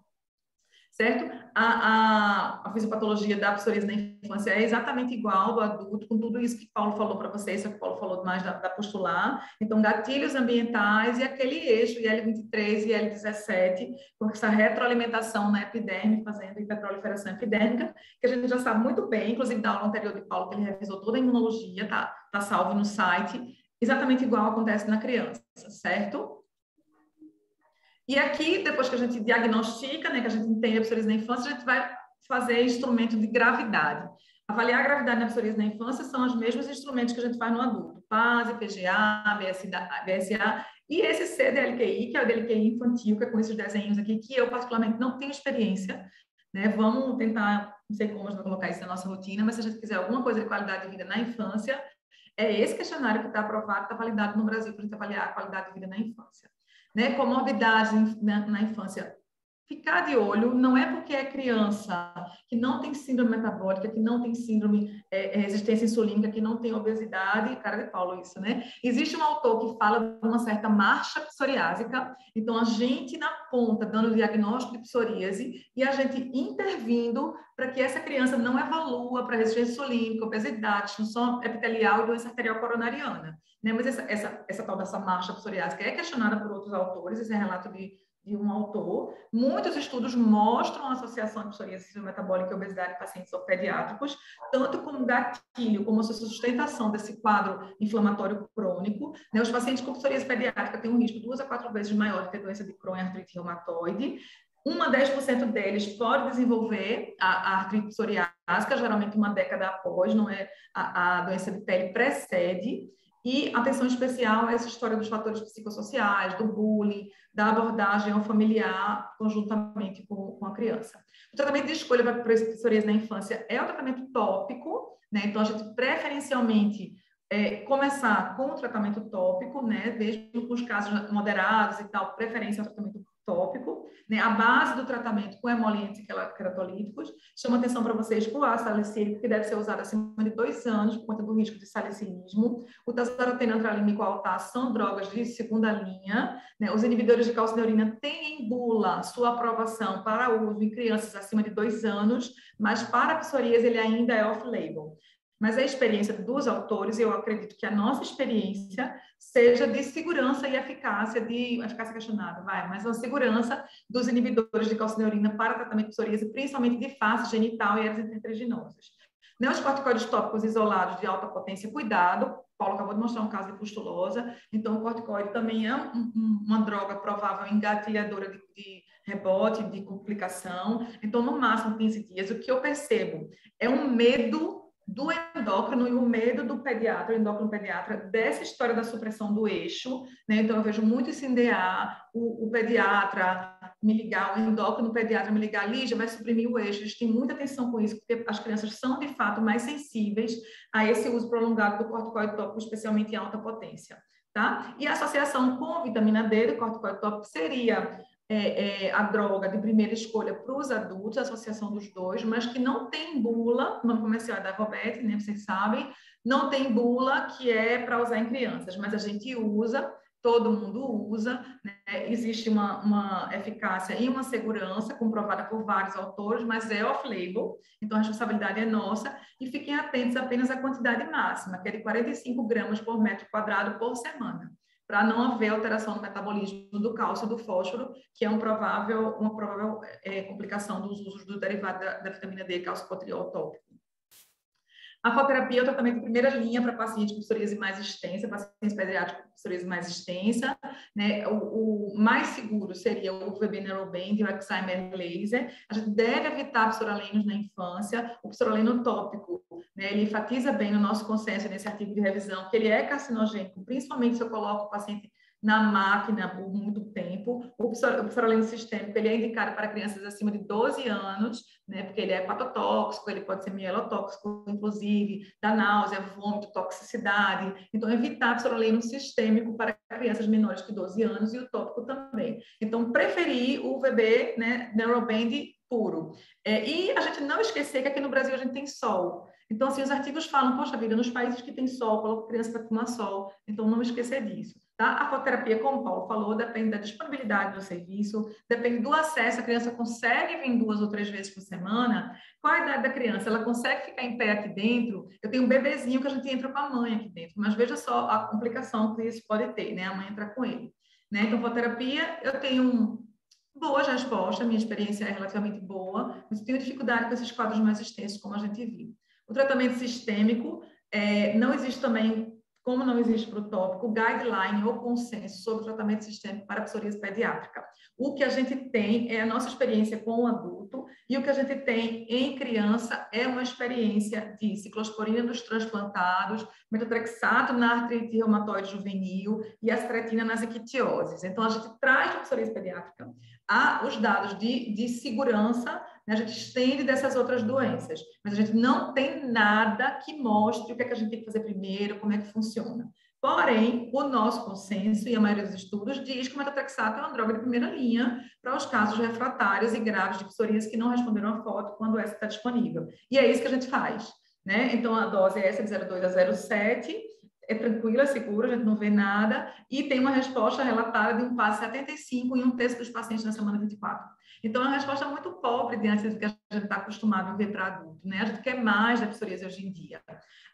Certo? A fisiopatologia da psoríase na infância é exatamente igual do adulto, com tudo isso que Paulo falou para vocês, só que Paulo falou mais da postular. Então, gatilhos ambientais e aquele eixo IL-23 e IL-17, com essa retroalimentação na epiderme, fazendo hiperproliferação epidérmica, que a gente já sabe muito bem, inclusive da aula anterior de Paulo, que ele revisou toda a imunologia, tá salvo no site, exatamente igual acontece na criança, certo? E aqui, depois que a gente diagnostica, né, que a gente entende a psoríase na infância, a gente vai fazer instrumento de gravidade. Avaliar a gravidade na psoríase na infância são os mesmos instrumentos que a gente faz no adulto. PASE, PGA, BSA e esse CDLQI, que é o DLQI infantil, que é com esses desenhos aqui, que eu particularmente não tenho experiência, né? Vamos tentar, não sei como a gente vai colocar isso na nossa rotina, mas se a gente quiser alguma coisa de qualidade de vida na infância, é esse questionário que está aprovado, está validado no Brasil para a gente avaliar a qualidade de vida na infância. Né, comorbidades na infância. Ficar de olho não é porque é criança que não tem síndrome metabólica, que não tem síndrome resistência insulínica, que não tem obesidade, cara de Paulo isso, né? Existe um autor que fala de uma certa marcha psoriásica, então a gente na ponta dando o diagnóstico de psoríase e a gente intervindo para que essa criança não evolua para resistência insulínica, obesidade, disfunção epitelial e doença arterial coronariana. Né? Mas essa tal dessa marcha psoriásica é questionada por outros autores, esse é relato de um autor. Muitos estudos mostram a associação de psoríase metabólica e obesidade em pacientes pediátricos, tanto como gatilho, como a sustentação desse quadro inflamatório crônico. Né? Os pacientes com psoríase pediátrica têm um risco 2 a 4 vezes maior de ter doença de Crohn e artrite reumatoide. 1 a 10% deles pode desenvolver a artrite psoriásica, geralmente uma década após, não é? A doença de pele precede. E atenção especial a essa história dos fatores psicossociais, do bullying, da abordagem ao familiar conjuntamente com a criança. O tratamento de escolha para psoríase na infância é o tratamento tópico, né? Então a gente preferencialmente começar com o tratamento tópico, né? Mesmo com os casos moderados e tal, preferência ao tratamento tópico, né? A base do tratamento com emolientes e queratolíticos. Chamo atenção para vocês para o ácido salicílico, que deve ser usado acima de 2 anos por conta do risco de salicilismo. O tazaroteno e antralínico altar são drogas de segunda linha, né? Os inibidores de calcineurina têm em bula sua aprovação para uso em crianças acima de 2 anos, mas para a psoríase ele ainda é off-label. Mas a experiência dos autores, eu acredito que a nossa experiência seja de segurança e eficácia questionada, mas a segurança dos inibidores de calcineurina para tratamento de psoríase, principalmente de face, genital e herpes intertriginosas. Os corticoides tópicos isolados de alta potência, cuidado, Paulo acabou de mostrar um caso de pustulosa, então o corticoide também é uma droga provável engatilhadora de rebote, de complicação, então no máximo 15 dias. O que eu percebo é um medo do endócrino e o medo do pediatra, o endócrino pediatra, dessa história da supressão do eixo, né? Então eu vejo muito isso em DA, o pediatra me ligar, o endócrino pediatra me ligar, Lígia, vai suprimir o eixo. Eles têm muita atenção com isso, porque as crianças são, de fato, mais sensíveis a esse uso prolongado do corticoide tópico, especialmente em alta potência. Tá? E a associação com vitamina D do corticoide tópico seria a droga de primeira escolha para os adultos, a associação dos dois, mas que não tem bula, o nome comercial é da Ivobet, né, vocês sabem, não tem bula que é para usar em crianças, mas a gente usa, todo mundo usa, né? Existe uma eficácia e uma segurança comprovada por vários autores, mas é off-label, então a responsabilidade é nossa, e fiquem atentos apenas à quantidade máxima, que é de 45 gramas por metro quadrado por semana, para não haver alteração no metabolismo do cálcio e do fósforo, que é uma provável complicação dos usos do derivado da vitamina D, calcipotriol tópico. A fototerapia é o tratamento de primeira linha para pacientes com psoríase mais extensa, pacientes pediátricos com psoríase mais extensa, né? O mais seguro seria o UVB Neuroband e o Excimer Laser. A gente deve evitar psoralenos na infância. O psoraleno tópico, né, ele enfatiza bem no nosso consenso, nesse artigo de revisão, que ele é carcinogênico, principalmente se eu coloco o paciente na máquina por muito tempo. O psoraleno sistêmico, ele é indicado para crianças acima de 12 anos, né, porque ele é hepatotóxico, ele pode ser mielotóxico, inclusive, dá náusea, vômito, toxicidade. Então, evitar psoraleno sistêmico para crianças menores que 12 anos e o tópico também. Então, preferir o UVB, né, Neuroband puro. E a gente não esquecer que aqui no Brasil a gente tem sol. Então, assim, os artigos falam, poxa vida, nos países que tem sol, coloca a criança para tomar sol. Então, não esquecer disso. Tá? A fototerapia, como o Paulo falou, depende da disponibilidade do serviço, depende do acesso. A criança consegue vir 2 ou 3 vezes por semana? Qual a idade da criança? Ela consegue ficar em pé aqui dentro? Eu tenho um bebezinho que a gente entra com a mãe aqui dentro, mas veja só a complicação que isso pode ter, né? A mãe entrar com ele. Né? Então, fototerapia, eu tenho boas respostas, minha experiência é relativamente boa, mas eu tenho dificuldade com esses quadros mais extensos, como a gente viu. O tratamento sistêmico, não existe também, como não existe para o tópico, guideline ou consenso sobre o tratamento sistêmico para a psoríase pediátrica. O que a gente tem é a nossa experiência com o adulto e o que a gente tem em criança é uma experiência de ciclosporina dos transplantados, metotrexato na artrite reumatoide juvenil e aspiratina nas ictioses. Então, a gente traz para a psoríase pediátrica os dados de segurança, né? A gente estende dessas outras doenças, mas a gente não tem nada que mostre o que é que a gente tem que fazer primeiro, como é que funciona. Porém, o nosso consenso e a maioria dos estudos diz que o metotrexato é uma droga de primeira linha para os casos refratários e graves de psoríase que não responderam à foto quando essa está disponível. E é isso que a gente faz, né? Então, a dose é essa de 0,2 a 0,7, é tranquila, é segura, a gente não vê nada, e tem uma resposta relatada de um passo 75 em 1/3 dos pacientes na semana 24. Então, é uma resposta muito pobre diante do que a gente está acostumado a ver para adulto, né? A gente quer mais da psoríase hoje em dia.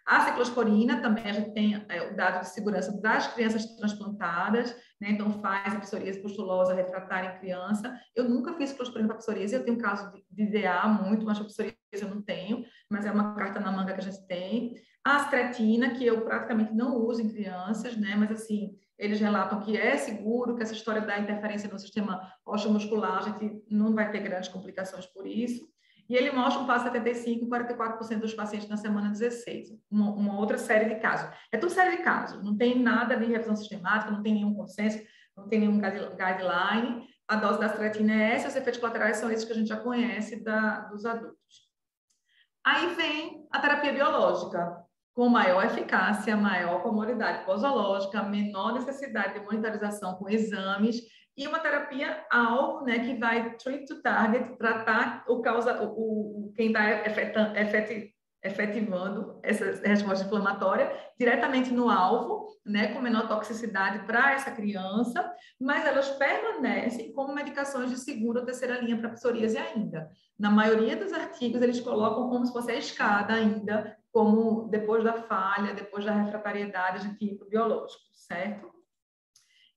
A ciclosporina também, a gente tem o dado de segurança das crianças transplantadas, né? Então, faz a psoríase pustulosa refratária em criança. Eu nunca fiz ciclosporina para psoríase, eu tenho caso de DA muito, mas para psoríase eu não tenho, mas é uma carta na manga que a gente tem. A astretina, que eu praticamente não uso em crianças, né? Mas, assim, eles relatam que é seguro, que essa história da interferência no sistema osteomuscular, a gente não vai ter grandes complicações por isso. E ele mostra um passo 75 em 44% dos pacientes na semana 16. Uma outra série de casos. É tudo série de casos, não tem nada de revisão sistemática, não tem nenhum consenso, não tem nenhum guideline. A dose da astretina é essa, os efeitos colaterais são esses que a gente já conhece dos adultos. Aí vem a terapia biológica, com maior eficácia, maior comorbidade posológica, menor necessidade de monitorização com exames e uma terapia alvo, né, que vai treat to target, tratar quem está efetivando essa resposta inflamatória diretamente no alvo, né, com menor toxicidade para essa criança, mas elas permanecem como medicações de segunda ou terceira linha para psoríase ainda. Na maioria dos artigos, eles colocam como se fosse a escada ainda, como depois da falha, depois da refratariedade, a gente ir para o biológico, certo?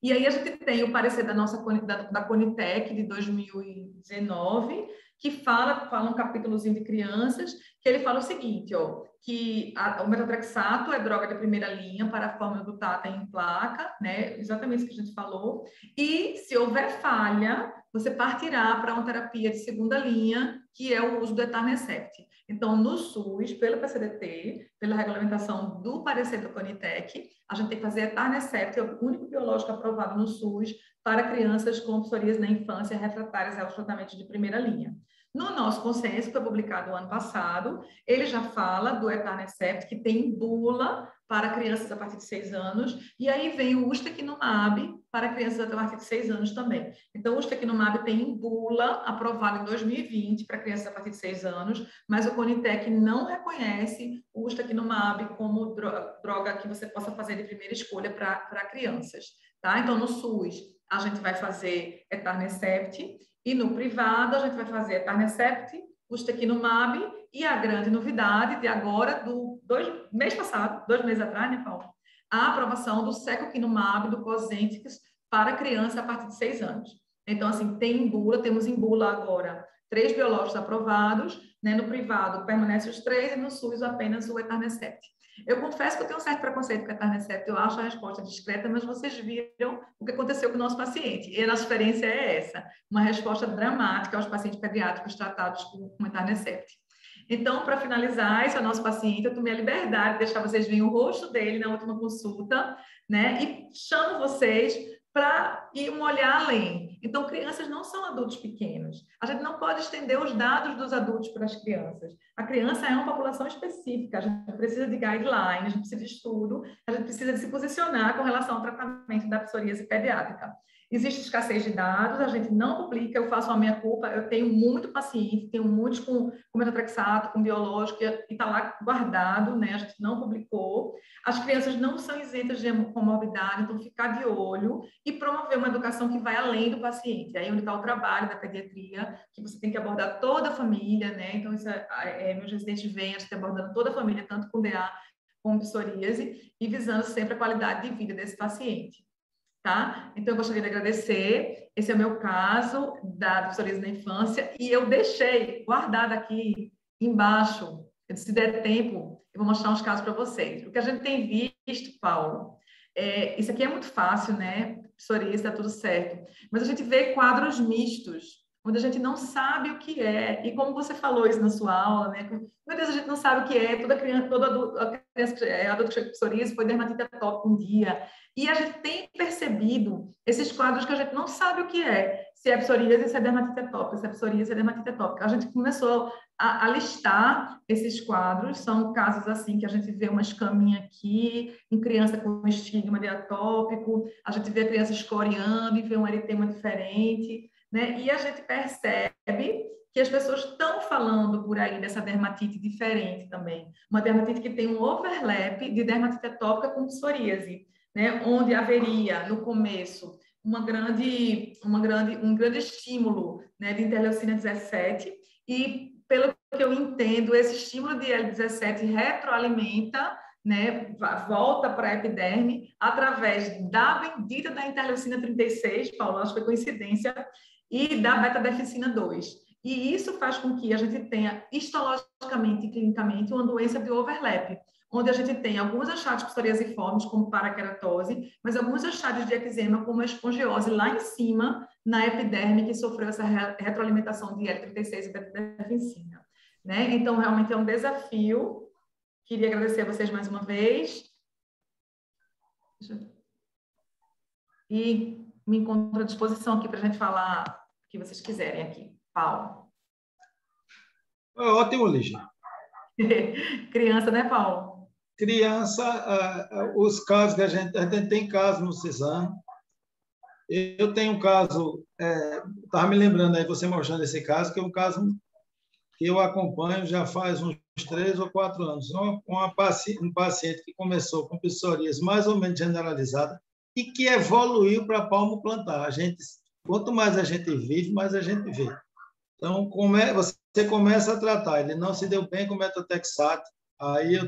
E aí a gente tem o parecer da Conitec de 2019, que fala um capítulozinho de crianças, que ele fala o seguinte, ó, que o metotrexato é droga de primeira linha para a forma glutata em placa, né? Exatamente isso que a gente falou. E se houver falha, você partirá para uma terapia de segunda linha, que é o uso do Etanercept. Então, no SUS, pelo PCDT, pela regulamentação do parecer do Conitec, a gente tem que fazer Etanercept, é o único biológico aprovado no SUS para crianças com psoríase na infância refratárias aos tratamentos de primeira linha. No nosso consenso, que foi publicado no ano passado, ele já fala do Etanercept, que tem bula para crianças a partir de 6 anos, e aí vem o Ustekinumab para crianças a partir de 6 anos também. Então, o Ustekinumab tem bula aprovado em 2020 para crianças a partir de 6 anos, mas o Conitec não reconhece o Ustekinumab como droga que você possa fazer de primeira escolha para crianças. Tá? Então, no SUS, a gente vai fazer Etanercept, e no privado, a gente vai fazer Etanercept, Ustekinumab e a grande novidade de agora, mês passado, 2 meses atrás, né, Paulo? A aprovação do Secukinumab, do Cosentyx, para criança a partir de 6 anos. Então, assim, temos em bula agora 3 biológicos aprovados, né? No privado permanece os 3 e no SUS apenas o Etanercept. Eu confesso que eu tenho um certo preconceito com a Etanercept, eu acho a resposta discreta, mas vocês viram o que aconteceu com o nosso paciente. E a nossa experiência é essa, uma resposta dramática aos pacientes pediátricos tratados com Etanercept. Então, para finalizar, esse é o nosso paciente, eu tomei a liberdade de deixar vocês verem o rosto dele na última consulta, né? E chamo vocês para ir um olhar além. Então, crianças não são adultos pequenos. A gente não pode estender os dados dos adultos para as crianças. A criança é uma população específica, a gente precisa de guidelines, a gente precisa de estudo, a gente precisa de se posicionar com relação ao tratamento da psoríase pediátrica. Existe escassez de dados, a gente não publica, eu faço a minha culpa, eu tenho muito paciente, tenho muitos com metotrexato, com biológico, e está lá guardado, né? A gente não publicou. As crianças não são isentas de comorbidade, então ficar de olho e promover uma educação que vai além do paciente. Aí é onde está o trabalho da pediatria, que você tem que abordar toda a família, né? Então, meus residentes vêm, a gente abordando toda a família, tanto com DA como psoríase, e visando sempre a qualidade de vida desse paciente. Tá? Então, eu gostaria de agradecer. Esse é o meu caso da psoríase na infância e eu deixei guardado aqui embaixo. Se der tempo, eu vou mostrar uns casos para vocês. O que a gente tem visto, Paulo, isso aqui é muito fácil, né? Psoríase, está tudo certo. Mas a gente vê quadros mistos, onde a gente não sabe o que é. E como você falou isso na sua aula, né? Meu Deus, a gente não sabe o que é. Toda criança, adulto que chega com psoríase foi dermatite atópica um dia. E a gente tem percebido esses quadros que a gente não sabe o que é. Se é psoríase, se é dermatite atópica, se é psoríase, se é dermatite atópica. A gente começou a listar esses quadros. São casos assim que a gente vê uma escaminha aqui, em criança com estigma de atópico. A gente vê a criança escoriando e vê um eritema diferente, né? E a gente percebe que as pessoas estão falando por aí dessa dermatite diferente também. Uma dermatite que tem um overlap de dermatite atópica com psoríase, né? Onde haveria, no começo, um grande estímulo, né, de interleucina 17, e, pelo que eu entendo, esse estímulo de IL-17 retroalimenta, né, volta para a epiderme, através da bendita da interleucina 36, Paulo, acho que foi coincidência, e da beta-defecina 2. E isso faz com que a gente tenha, histologicamente e clinicamente, uma doença de overlap, onde a gente tem alguns achados psoriasiformes, como paraqueratose, mas alguns achados de eczema, como a espongiose, lá em cima, na epiderme, que sofreu essa retroalimentação de IL-36 e beta-defecina, né? Então, realmente é um desafio. Queria agradecer a vocês mais uma vez. E me encontro à disposição aqui para a gente falar o que vocês quiserem aqui. Paulo. Ótimo, Lígia. Criança, né, Paulo? Criança, os casos que a gente tem casos no CISAM. Eu tenho um caso, estava me lembrando aí, você mostrando esse caso, que é um caso que eu acompanho já faz uns 3 ou 4 anos. Um paciente que começou com psoríase mais ou menos generalizada e que evoluiu para palmo plantar. Quanto mais a gente vive, mais a gente vê. Então, você começa a tratar. Ele não se deu bem com metotrexato, aí eu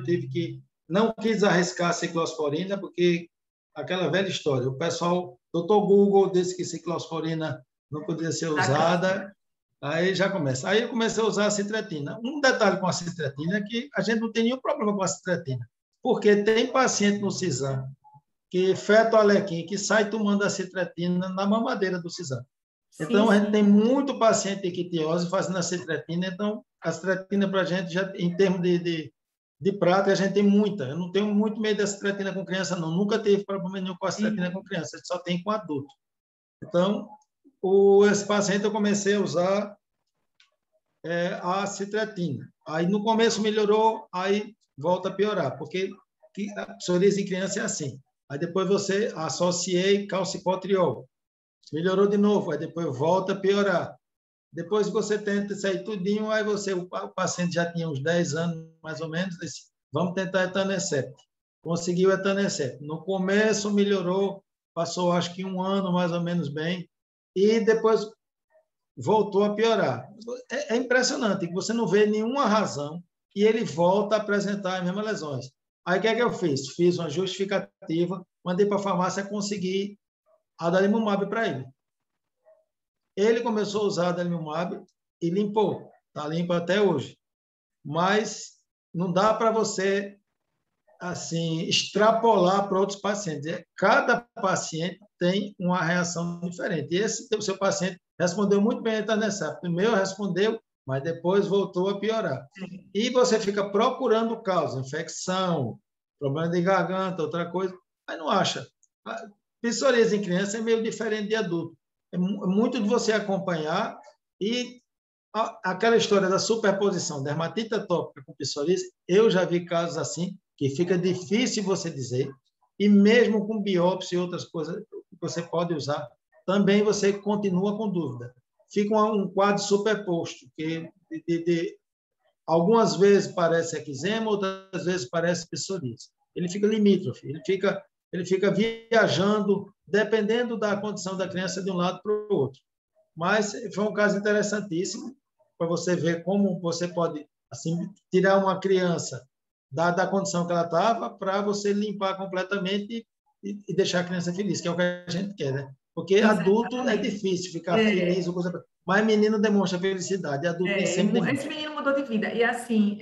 não quis arriscar a ciclosporina, porque aquela velha história, o pessoal, Dr. Google disse que ciclosporina não podia ser usada, Aí já começa. Aí eu comecei a usar a citretina. Um detalhe com a citretina é que a gente não tem nenhum problema com a citretina, porque tem paciente no CISAM que feto-alecrim, que sai tomando a citretina na mamadeira do CISAM. Sim, Então, a gente tem sim. muito paciente de ictiose fazendo a citretina. Então, a citretina para a gente, já, em termos de prática, a gente tem muita. Eu não tenho muito medo da citretina com criança, não. Nunca tive problema nenhum com a citretina com criança. A gente só tem com adulto. Então, esse paciente eu comecei a usar a citretina. Aí, no começo, melhorou, aí volta a piorar, porque a psoríase em criança é assim. Aí, depois você associei calcipotriol. Melhorou de novo, aí depois volta a piorar. Depois que você tenta sair tudinho, aí o paciente já tinha uns 10 anos, mais ou menos, disse, vamos tentar etanercept. Conseguiu etanercept. No começo melhorou, passou acho que um ano mais ou menos bem, e depois voltou a piorar. É impressionante que você não vê nenhuma razão e ele volta a apresentar as mesmas lesões. Aí o que é que eu fiz? Fiz uma justificativa, mandei para a farmácia conseguir adalimumab para ele. Ele começou a usar adalimumab e limpou. Está limpo até hoje. Mas não dá para você assim extrapolar para outros pacientes. Cada paciente tem uma reação diferente. E esse seu paciente respondeu muito bem a etanercept. Primeiro respondeu, mas depois voltou a piorar. E você fica procurando causa, infecção, problema de garganta, outra coisa, aí não acha. A psoríase em criança é meio diferente de adulto. É muito de você acompanhar e aquela história da superposição dermatite atópica com psoríase, eu já vi casos assim que fica difícil você dizer, e mesmo com biópsia e outras coisas que você pode usar, também você continua com dúvida. Fica um quadro superposto, que algumas vezes parece eczema, outras vezes parece psoríase. Ele fica limítrofe, ele fica viajando, dependendo da condição da criança, de um lado para o outro. Mas foi um caso interessantíssimo, para você ver como você pode assim, tirar uma criança da condição que ela estava para você limpar completamente e deixar a criança feliz, que é o que a gente quer, né? Porque adulto é difícil ficar feliz, mas menino demonstra felicidade, adulto nem sempre demonstra. Esse menino mudou de vida. E assim,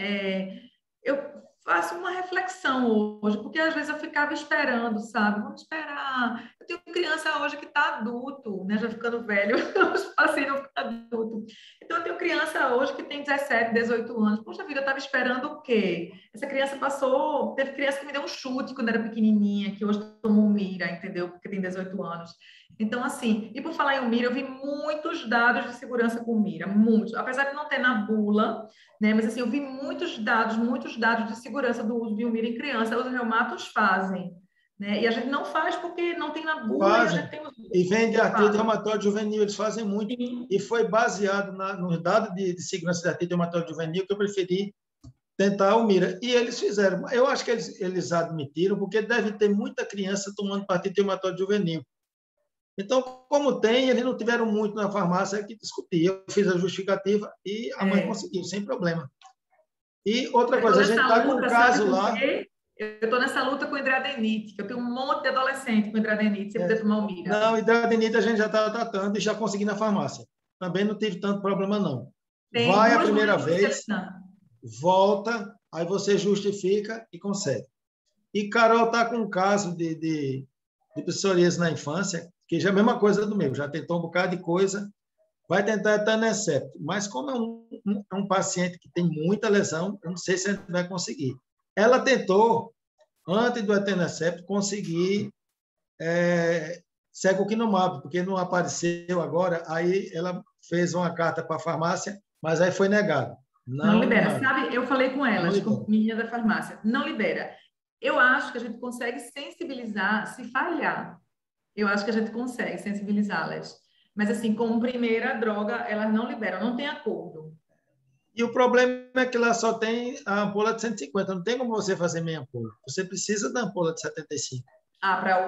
eu faço uma reflexão hoje, porque às vezes eu ficava esperando, sabe? Vamos esperar. Eu tenho criança hoje que está adulto, né? Já ficando velho, os pacientes não ficam adulto. Então, eu tenho criança hoje que tem 17, 18 anos. Poxa vida, eu estava esperando o quê? Essa criança passou... Teve criança que me deu um chute quando era pequenininha, que hoje tomou um mira, entendeu? Porque tem 18 anos. Então, assim, e por falar em Mira, eu vi muitos dados de segurança com Mira, muitos, apesar de não ter na bula, né? Mas assim, eu vi muitos dados de segurança do uso de Mira em criança, os reumatos fazem, né? E a gente não faz porque não tem na bula fazem. E a gente tem os... E vem de artrite reumatoide juvenil, eles fazem muito. Sim. E foi baseado nos dados de segurança de artrite reumatoide juvenil que eu preferi tentar o Mira. E eles fizeram. Eu acho que eles admitiram, porque deve ter muita criança tomando artrite reumatoide juvenil. Então, como tem, eles não tiveram muito na farmácia que discutir. Eu fiz a justificativa e a mãe conseguiu, sem problema. E outra coisa, a gente está com um caso lá... Eu estou nessa luta com hidradenite, que eu tenho um monte de adolescente com hidradenite, sem poder tomar o Mira. Não, hidradenite a gente já está tratando e já consegui na farmácia. Também não tive tanto problema, não. Vai a primeira vez, volta, aí você justifica e consegue. E Carol está com um caso de psoríase na infância, que já é a mesma coisa do meu, já tentou um bocado de coisa, vai tentar etanercept, mas como é um paciente que tem muita lesão, eu não sei se a gente vai conseguir. Ela tentou, antes do etanercept, conseguir secukinumab, porque não apareceu agora, aí ela fez uma carta para a farmácia, mas aí foi negado. Não libera, sabe? Eu falei com elas, com a menina da farmácia, não libera. Eu acho que a gente consegue sensibilizar se falhar. Eu acho que a gente consegue sensibilizá-las. Mas, assim, como primeira droga, elas não liberam, não tem acordo. E o problema é que lá só tem a ampola de 150, não tem como você fazer meia ampola. Você precisa da ampola de 75.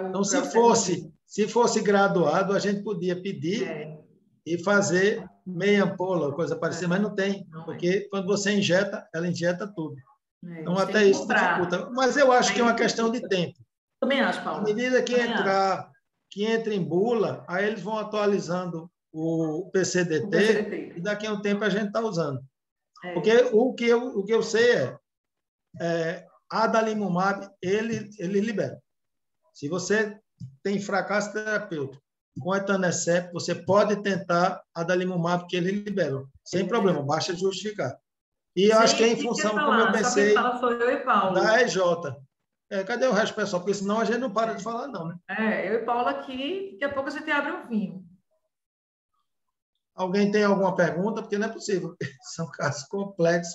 Então, se fosse graduado, a gente podia pedir e fazer meia ampola, coisa parecida, mas não tem, porque quando você injeta, ela injeta tudo. Então, até isso dificulta. Mas eu acho que é uma questão de tempo. Também acho, Paulo. À medida que entra em bula, aí eles vão atualizando o PCDT, O PCDT. e daqui a um tempo a gente está usando. É. Porque o que eu sei adalimumab, ele libera. Se você tem fracasso terapêutico com etanercept, você pode tentar adalimumab, porque ele libera. Sem problema, basta justificar. E eu acho que é em Gente, função, quer como eu falar? Só quem pensei, fala sou eu e Paulo. da EJ. Cadê o resto, pessoal? Porque senão a gente não para de falar, não, né? Eu e Paulo aqui, daqui a pouco a gente abre um vinho. Alguém tem alguma pergunta? Porque não é possível. São casos complexos.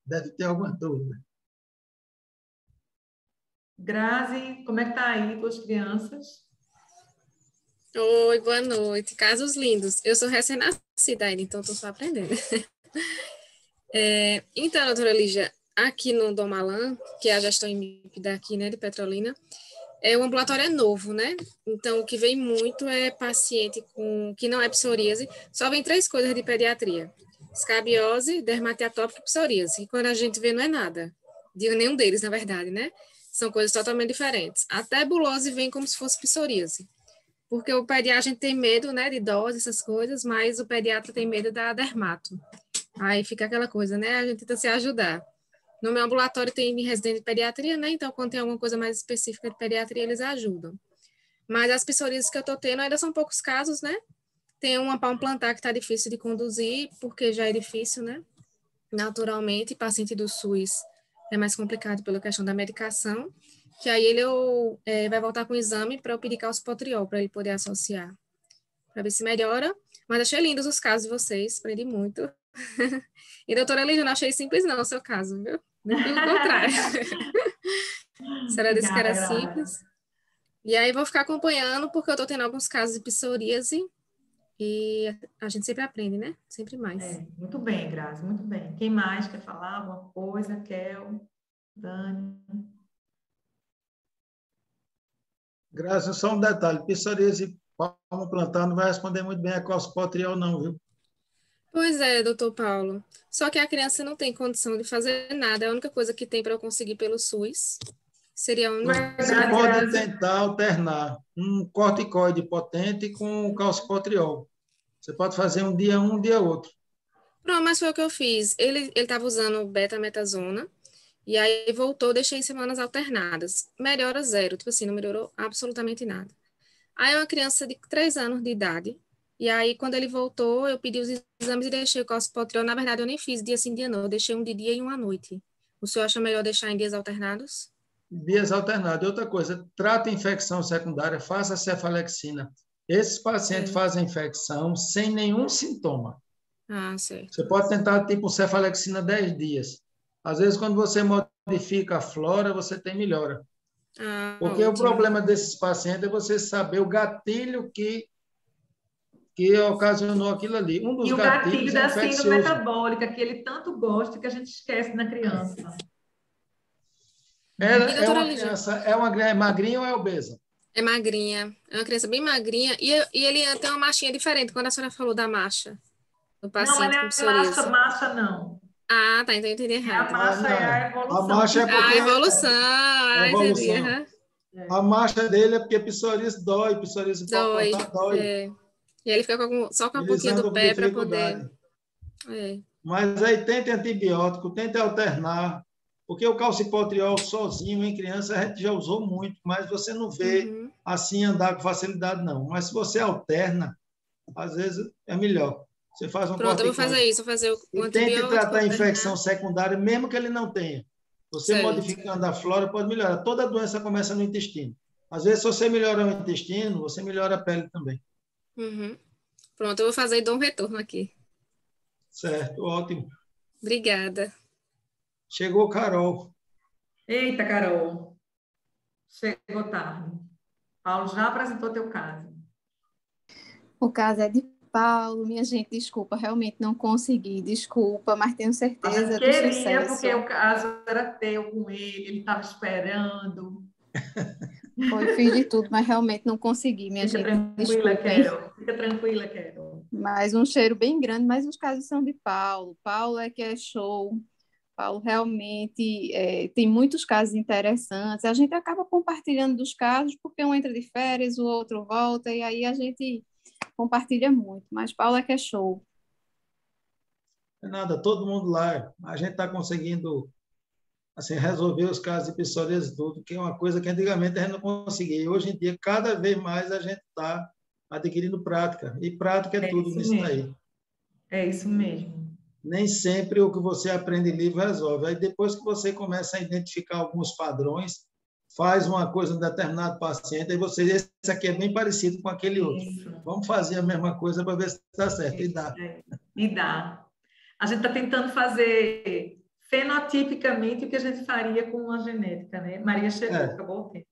Deve ter alguma dúvida. Grazi, como é que tá aí, tuas crianças? Oi, boa noite. Casos lindos. Eu sou recém-nascida ainda, então estou só aprendendo. Então, doutora Lígia, aqui no Dom Malan, que é a gestão IMIP daqui, né, de Petrolina, o ambulatório é novo, né? Então, o que vem muito é paciente que não é psoríase. Só vem 3 coisas de pediatria: escabiose, dermatite atópica e psoríase. E quando a gente vê, não é nada. De nenhum deles, na verdade, né? São coisas totalmente diferentes. Até bulose vem como se fosse psoríase. Porque o pediatra, a gente tem medo, né, de dose, essas coisas, mas o pediatra tem medo da dermato. Aí fica aquela coisa, né? A gente tenta se ajudar. No meu ambulatório tem residente de pediatria, né? Então, quando tem alguma coisa mais específica de pediatria, eles ajudam. Mas as psoríases que eu tô tendo ainda são poucos casos, né? Tem uma palma plantar que tá difícil de conduzir, porque já é difícil, né? Naturalmente, paciente do SUS é mais complicado pela questão da medicação, que aí ele vai voltar com o exame para eu pedir calcipotriol, para ele poder associar, para ver se melhora. Mas achei lindos os casos de vocês, aprendi muito. E, doutora Lígia, não achei simples não o seu caso, viu? Pelo contrário. A senhora disse que era simples. E aí vou ficar acompanhando, porque eu tô tendo alguns casos de psoríase e a gente sempre aprende, né? Sempre mais. Muito bem, Grazi, muito bem. Quem mais quer falar alguma coisa? Kel, Dani? Graças, só um detalhe. Psoríase palma plantar não vai responder muito bem a calcipotriol, não, viu? Pois é, doutor Paulo. Só que a criança não tem condição de fazer nada. É a única coisa que tem para eu conseguir pelo SUS. Seria a única. Você pode tentar alternar um corticoide potente com o calcipotriol. Você pode fazer um dia outro. Pronto, mas foi o que eu fiz. Ele estava usando betametasona, e aí voltou, deixei em semanas alternadas. Melhora zero, tipo assim, não melhorou absolutamente nada. Aí uma criança de 3 anos de idade, e aí quando ele voltou, eu pedi os exames e deixei o calcipotriol. Na verdade, eu nem fiz dia sim, dia não, eu deixei um de dia e um à noite. O senhor acha melhor deixar em dias alternados? Dias alternados. Outra coisa, trata infecção secundária, faça cefalexina. Esses pacientes fazem infecção sem nenhum sintoma. Ah, certo. Você pode tentar tipo cefalexina 10 dias. Às vezes, quando você modifica a flora, você tem melhora. Porque ótimo. o problema desses pacientes é você saber o gatilho que ocasionou aquilo ali. Um dos E o gatilhos gatilho é da síndrome infeccioso. metabólica, que ele tanto gosta que a gente esquece na criança. Ela E, é doutora uma Lígia? criança, é magrinha ou é obesa? É magrinha. É uma criança bem magrinha. E ele tem uma machinha diferente, quando a senhora falou da marcha do Não, paciente com não é massa, psoríase. massa, não. Ah, tá, então eu entendi errado. A Então. massa é a Não. A evolução. marcha é porque A evolução, é entendi. evolução. A marcha dele é porque psoríase dói, psoríase Dói. palplantar dói. E ele fica só com a Eles pontinha do andam com pé para poder. dificuldade. Mas aí tente antibiótico, tente alternar, porque o calcipotriol sozinho em criança a gente já usou muito, mas você não vê assim andar com facilidade, não. Mas se você alterna, às vezes é melhor. Você faz um Pronto, eu vou corticoide. fazer isso, vou fazer o E tente antibiótico. tratar a alternar. infecção secundária, mesmo que ele não tenha. Você Certo. modificando a flora pode melhorar. Toda doença começa no intestino. Às vezes, se você melhora o intestino, você melhora a pele também. Pronto, eu vou fazer e dou um retorno aqui. Certo, ótimo. Obrigada. Chegou Carol. Eita, Carol. Chegou tarde. Paulo já apresentou teu caso. O caso é de Paulo, minha gente, desculpa, realmente não consegui, desculpa, mas tenho A certeza gente do queria, sucesso. porque o caso era teu com ele estava esperando. Fiz de tudo, mas realmente não consegui, minha Fica gente, tranquila, desculpem. Carol. Fica tranquila, Carol. Mas um cheiro bem grande, mas os casos são de Paulo. Paulo é que é show. Paulo realmente tem muitos casos interessantes. A gente acaba compartilhando dos casos, porque um entra de férias, o outro volta, e aí a gente compartilha muito, mas Paulo é que é show. Não é nada, todo mundo lá, a gente está conseguindo assim, resolver os casos de psoríase tudo, que é uma coisa que antigamente a gente não conseguia. E hoje em dia, cada vez mais a gente está adquirindo prática. E prática é É tudo isso nisso daí. mesmo. É isso mesmo. Nem sempre o que você aprende em livro resolve. Aí depois que você começa a identificar alguns padrões, faz uma coisa em determinado paciente, aí você, esse aqui é bem parecido com aquele outro. Isso. Vamos fazer a mesma coisa para ver se está certo. E Isso, dá. e dá. A gente está tentando fazer fenotipicamente o que a gente faria com uma genética, né? Maria chegou, É, acabou o tempo.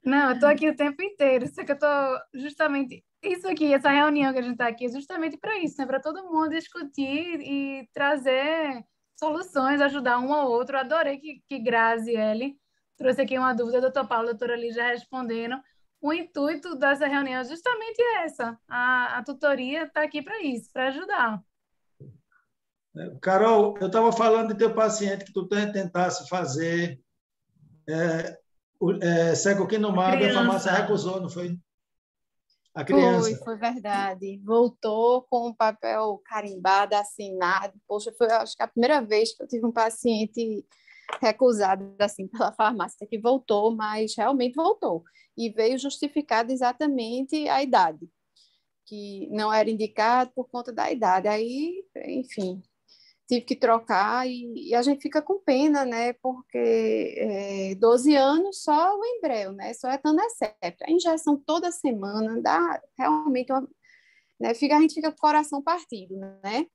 Não, eu tô aqui o tempo inteiro, só que eu tô justamente isso aqui, essa reunião que a gente tá aqui é justamente para isso, né? Para todo mundo discutir e trazer soluções, ajudar um ao outro. Eu adorei que Grazi e Eli trouxe aqui uma dúvida, doutor Paulo, doutora Lígia respondendo. O intuito dessa reunião é justamente essa. A tutoria está aqui para isso, para ajudar. Carol, eu estava falando de teu paciente que tu tentasse fazer secoquinomab, a farmácia Criança. recusou, não foi? A criança. Foi verdade. Voltou com o papel carimbado, assinado. Poxa, foi, acho que a primeira vez que eu tive um paciente recusado assim pela farmácia, que voltou, mas realmente voltou. E veio justificado exatamente a idade, que não era indicado por conta da idade. Aí, enfim, tive que trocar e a gente fica com pena, né? Porque 12 anos só o Embrel, né? Só etanercept. A injeção toda semana dá realmente né? A gente fica com o coração partido, né?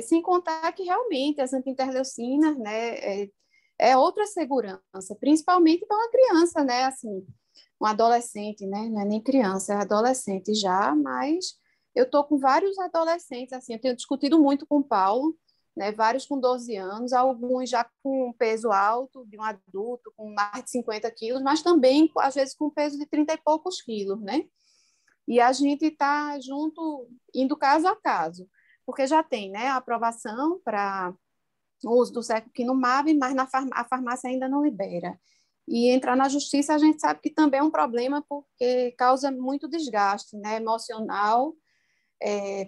Sem contar que realmente as anti-interleucinas, né? É outra segurança, principalmente para uma criança, né? Assim, um adolescente, né? Não é nem criança, é adolescente já, mas eu estou com vários adolescentes, assim, eu tenho discutido muito com o Paulo, né, vários com 12 anos, alguns já com peso alto, de um adulto, com mais de 50 quilos, mas também, às vezes, com peso de 30 e poucos quilos, né? E a gente está junto, indo caso a caso, porque já tem, né, a aprovação para o uso do secukinumab, mas a farmácia ainda não libera. E entrar na justiça, a gente sabe que também é um problema, porque causa muito desgaste, né, emocional,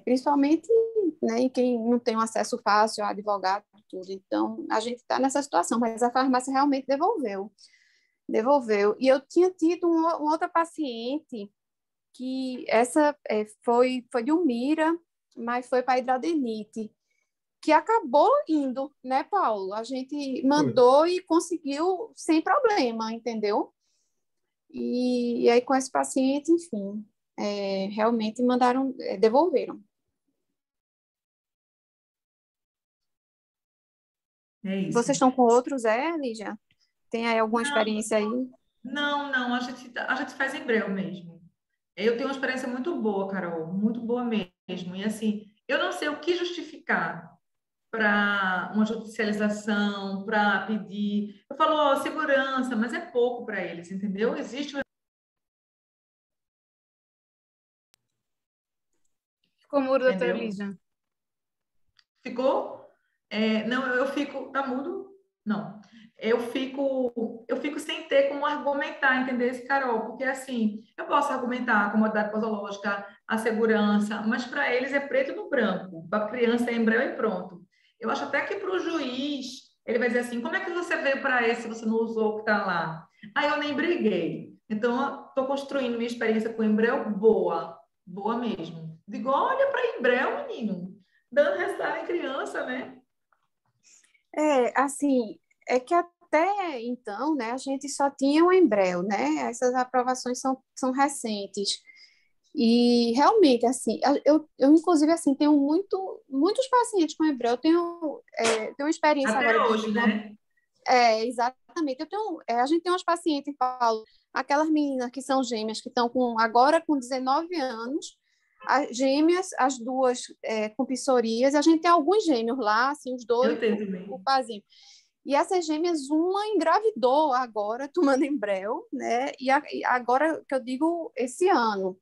principalmente, né, em quem não tem um acesso fácil a advogado e tudo. Então, a gente está nessa situação, mas a farmácia realmente devolveu. E eu tinha tido uma outra paciente que essa foi de Umira, mas foi para hidradenite, que acabou indo, né, Paulo? A gente mandou e conseguiu sem problema, entendeu? E aí com esse paciente, enfim, realmente devolveram. É isso. Vocês estão com outros, Lígia? Tem aí alguma experiência aí? Não, a gente faz Embrel mesmo. Eu tenho uma experiência muito boa, Carol, muito boa mesmo. E assim, eu não sei o que justificar para uma judicialização, para pedir. Eu falo, ó, segurança, mas é pouco para eles, entendeu? Existe. Ficou mudo, doutora Entendeu? Lígia? Ficou? Não, eu fico. Tá mudo? Não. Eu fico sem ter como argumentar, entender esse Carol? Porque assim, eu posso argumentar a comodidade posológica, a segurança, mas para eles é preto no branco. Para a criança é embrião e pronto. Eu acho até que para o juiz, ele vai dizer assim: como é que você veio para esse se você não usou o que está lá? Aí eu nem briguei. Então, estou construindo minha experiência com embrião boa, boa mesmo. Digo, olha para embrião, menino, dando resultado em criança, né? Assim, é que até então, né, a gente só tinha o Embrel, né? Essas aprovações são recentes. E realmente, assim, eu inclusive, assim, tenho muitos pacientes com Embrel. Tenho uma experiência Até agora hoje, né? exatamente. A gente tem umas pacientes, Paulo, aquelas meninas que são gêmeas, que estão agora com 19 anos, as gêmeas, as duas com psoríase, a gente tem alguns gêmeos lá, assim, os dois, Eu tenho também. o pazinho. E essas gêmeas, uma engravidou agora, tomando Embrel, né? E agora, que eu digo, esse ano.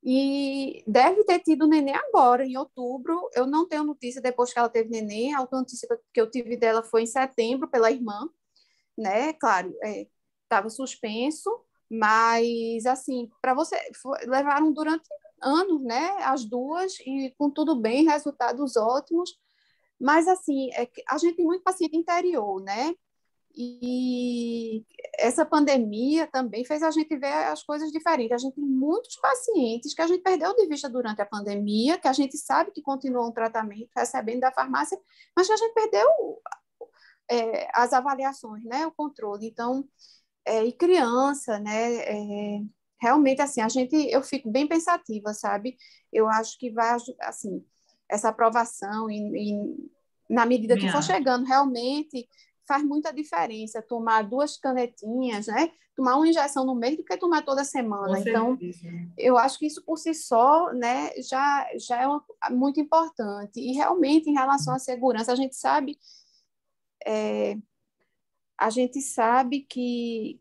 E deve ter tido neném agora, em outubro. Eu não tenho notícia depois que ela teve neném. A última notícia que eu tive dela foi em setembro, pela irmã, né? Claro, estava suspenso, Mas, assim, para você, levaram durante anos, né? As duas, e com tudo bem, resultados ótimos. Mas, assim, a gente tem muito paciente interior, né? E essa pandemia também fez a gente ver as coisas diferentes. A gente tem muitos pacientes que a gente perdeu de vista durante a pandemia, que a gente sabe que continuam o tratamento, recebendo da farmácia, mas que a gente perdeu as avaliações, né? O controle. Então, e criança, né? Realmente, assim, eu fico bem pensativa, sabe? Eu acho que vai, assim, essa aprovação na medida que Também for acho. chegando, realmente faz muita diferença tomar 2 canetinhas, né? Tomar uma injeção no mês do que tomar toda Com semana. Então, certeza. eu acho que isso por si só, né, já é muito importante. E realmente, em relação à segurança, a gente sabe que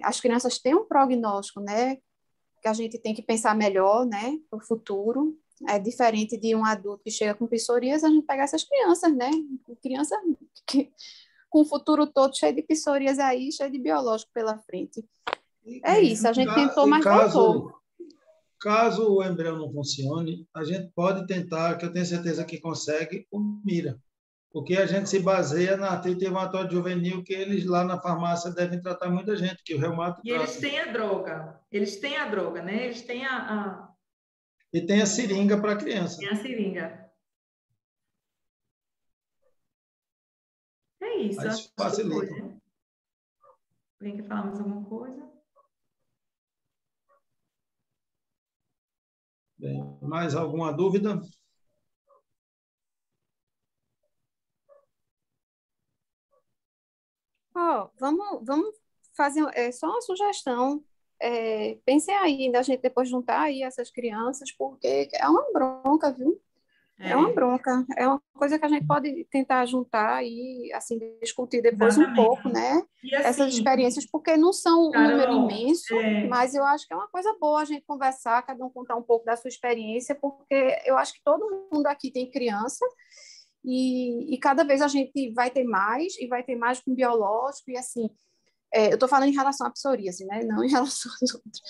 as crianças têm um prognóstico, né, que a gente tem que pensar melhor, né, para o futuro. É diferente de um adulto que chega com psoríase, a gente pega essas crianças, né, criança com o futuro todo cheio de psoríase aí, cheio de biológico pela frente. É É isso isso, a gente tentou, E mas voltou. caso o embrião não funcione, a gente pode tentar, que eu tenho certeza que consegue, o MIRA. Porque a gente se baseia na artrite reumatoide juvenil, que eles lá na farmácia devem tratar muita gente, que o reumato E trata. eles têm a droga, né? Eles têm E tem a seringa para criança. têm a seringa. É isso, Aí acho isso que foi, facilita. né? Alguém quer falar mais alguma coisa? Bem, mais alguma dúvida? Vamos fazer só uma sugestão. Pensem aí da gente depois juntar aí essas crianças, porque é uma bronca, viu? É uma É, bronca. É uma coisa que a gente pode tentar juntar e assim discutir depois um exatamente. pouco, né? E Essas assim, experiências, porque não são um número Carol, imenso, mas eu acho que é uma coisa boa a gente conversar, cada um contar um pouco da sua experiência, porque eu acho que todo mundo aqui tem criança. E cada vez a gente vai ter mais, e vai ter mais com biológico, e assim, eu estou falando em relação à psoríase, né? Não em relação aos outros.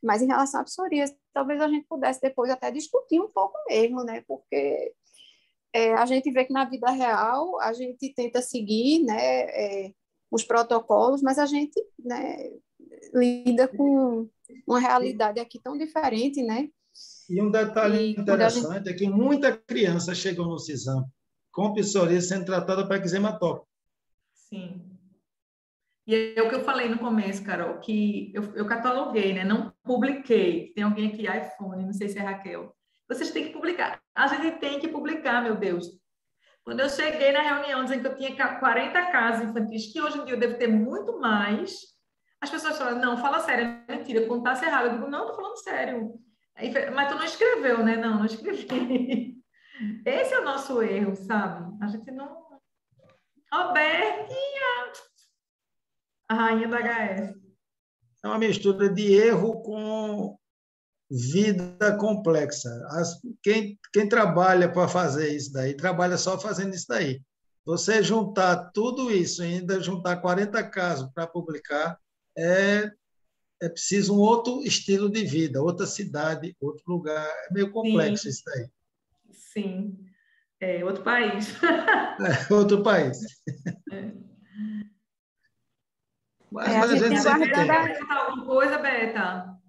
Mas em relação à psoríase, talvez a gente pudesse depois até discutir um pouco mesmo, né? Porque a gente vê que na vida real a gente tenta seguir, né, os protocolos, mas a gente, né, lida com uma realidade aqui tão diferente, né? E um detalhe E quando a gente interessante é que muita criança chegou no CISAM com psoríase sendo tratada para eczema tópico. sim. E é o que eu falei no começo, Carol, que eu cataloguei, né? Não publiquei. Tem alguém aqui, iPhone, não sei se é Raquel. Vocês têm que publicar. A gente tem que publicar, meu Deus. Quando eu cheguei na reunião dizendo que eu tinha 40 casas infantis, que hoje em dia eu devo ter muito mais, as pessoas falam, não, fala sério, é mentira, contasse errado. Eu digo, não, tô falando sério. Mas tu não escreveu, né? Não, não escrevi. Esse é o nosso erro, sabe? A gente não... Robertinha, a rainha da HS. É uma mistura de erro com vida complexa. Quem trabalha para fazer isso daí, trabalha só fazendo isso daí. Você juntar tudo isso, ainda juntar 40 casos para publicar, é preciso um outro estilo de vida, outra cidade, outro lugar. É meio Sim, complexo isso daí. sim. É outro país. É outro país. Mas a a gente gente tem A sempre Beta quer guardado tenta. perguntar alguma coisa, Beta?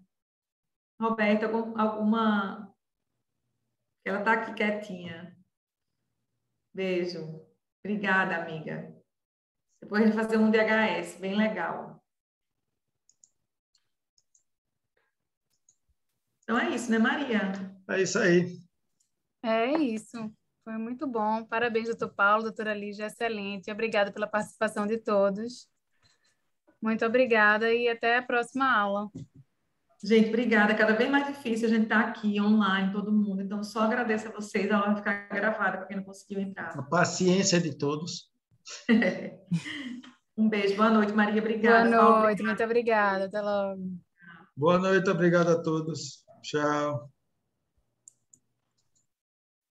Roberta, alguma... Ela está aqui quietinha. Beijo. Obrigada, amiga. Depois a gente fazer um DHS, bem legal. Então é isso, né, Maria? É isso aí. É isso. Foi muito bom. Parabéns, doutor Paulo, doutora Lígia, excelente. Obrigada pela participação de todos. Muito obrigada e até a próxima aula. Gente, obrigada. Cada vez mais difícil a gente estar aqui online, todo mundo. Então, só agradeço a vocês. A aula vai ficar gravada para quem não conseguiu A entrar. paciência de todos. Um beijo. Boa noite, Maria. Boa Obrigada. Paulo, noite, obrigada. muito obrigada. Até logo. Boa noite, obrigado a todos. Tchau.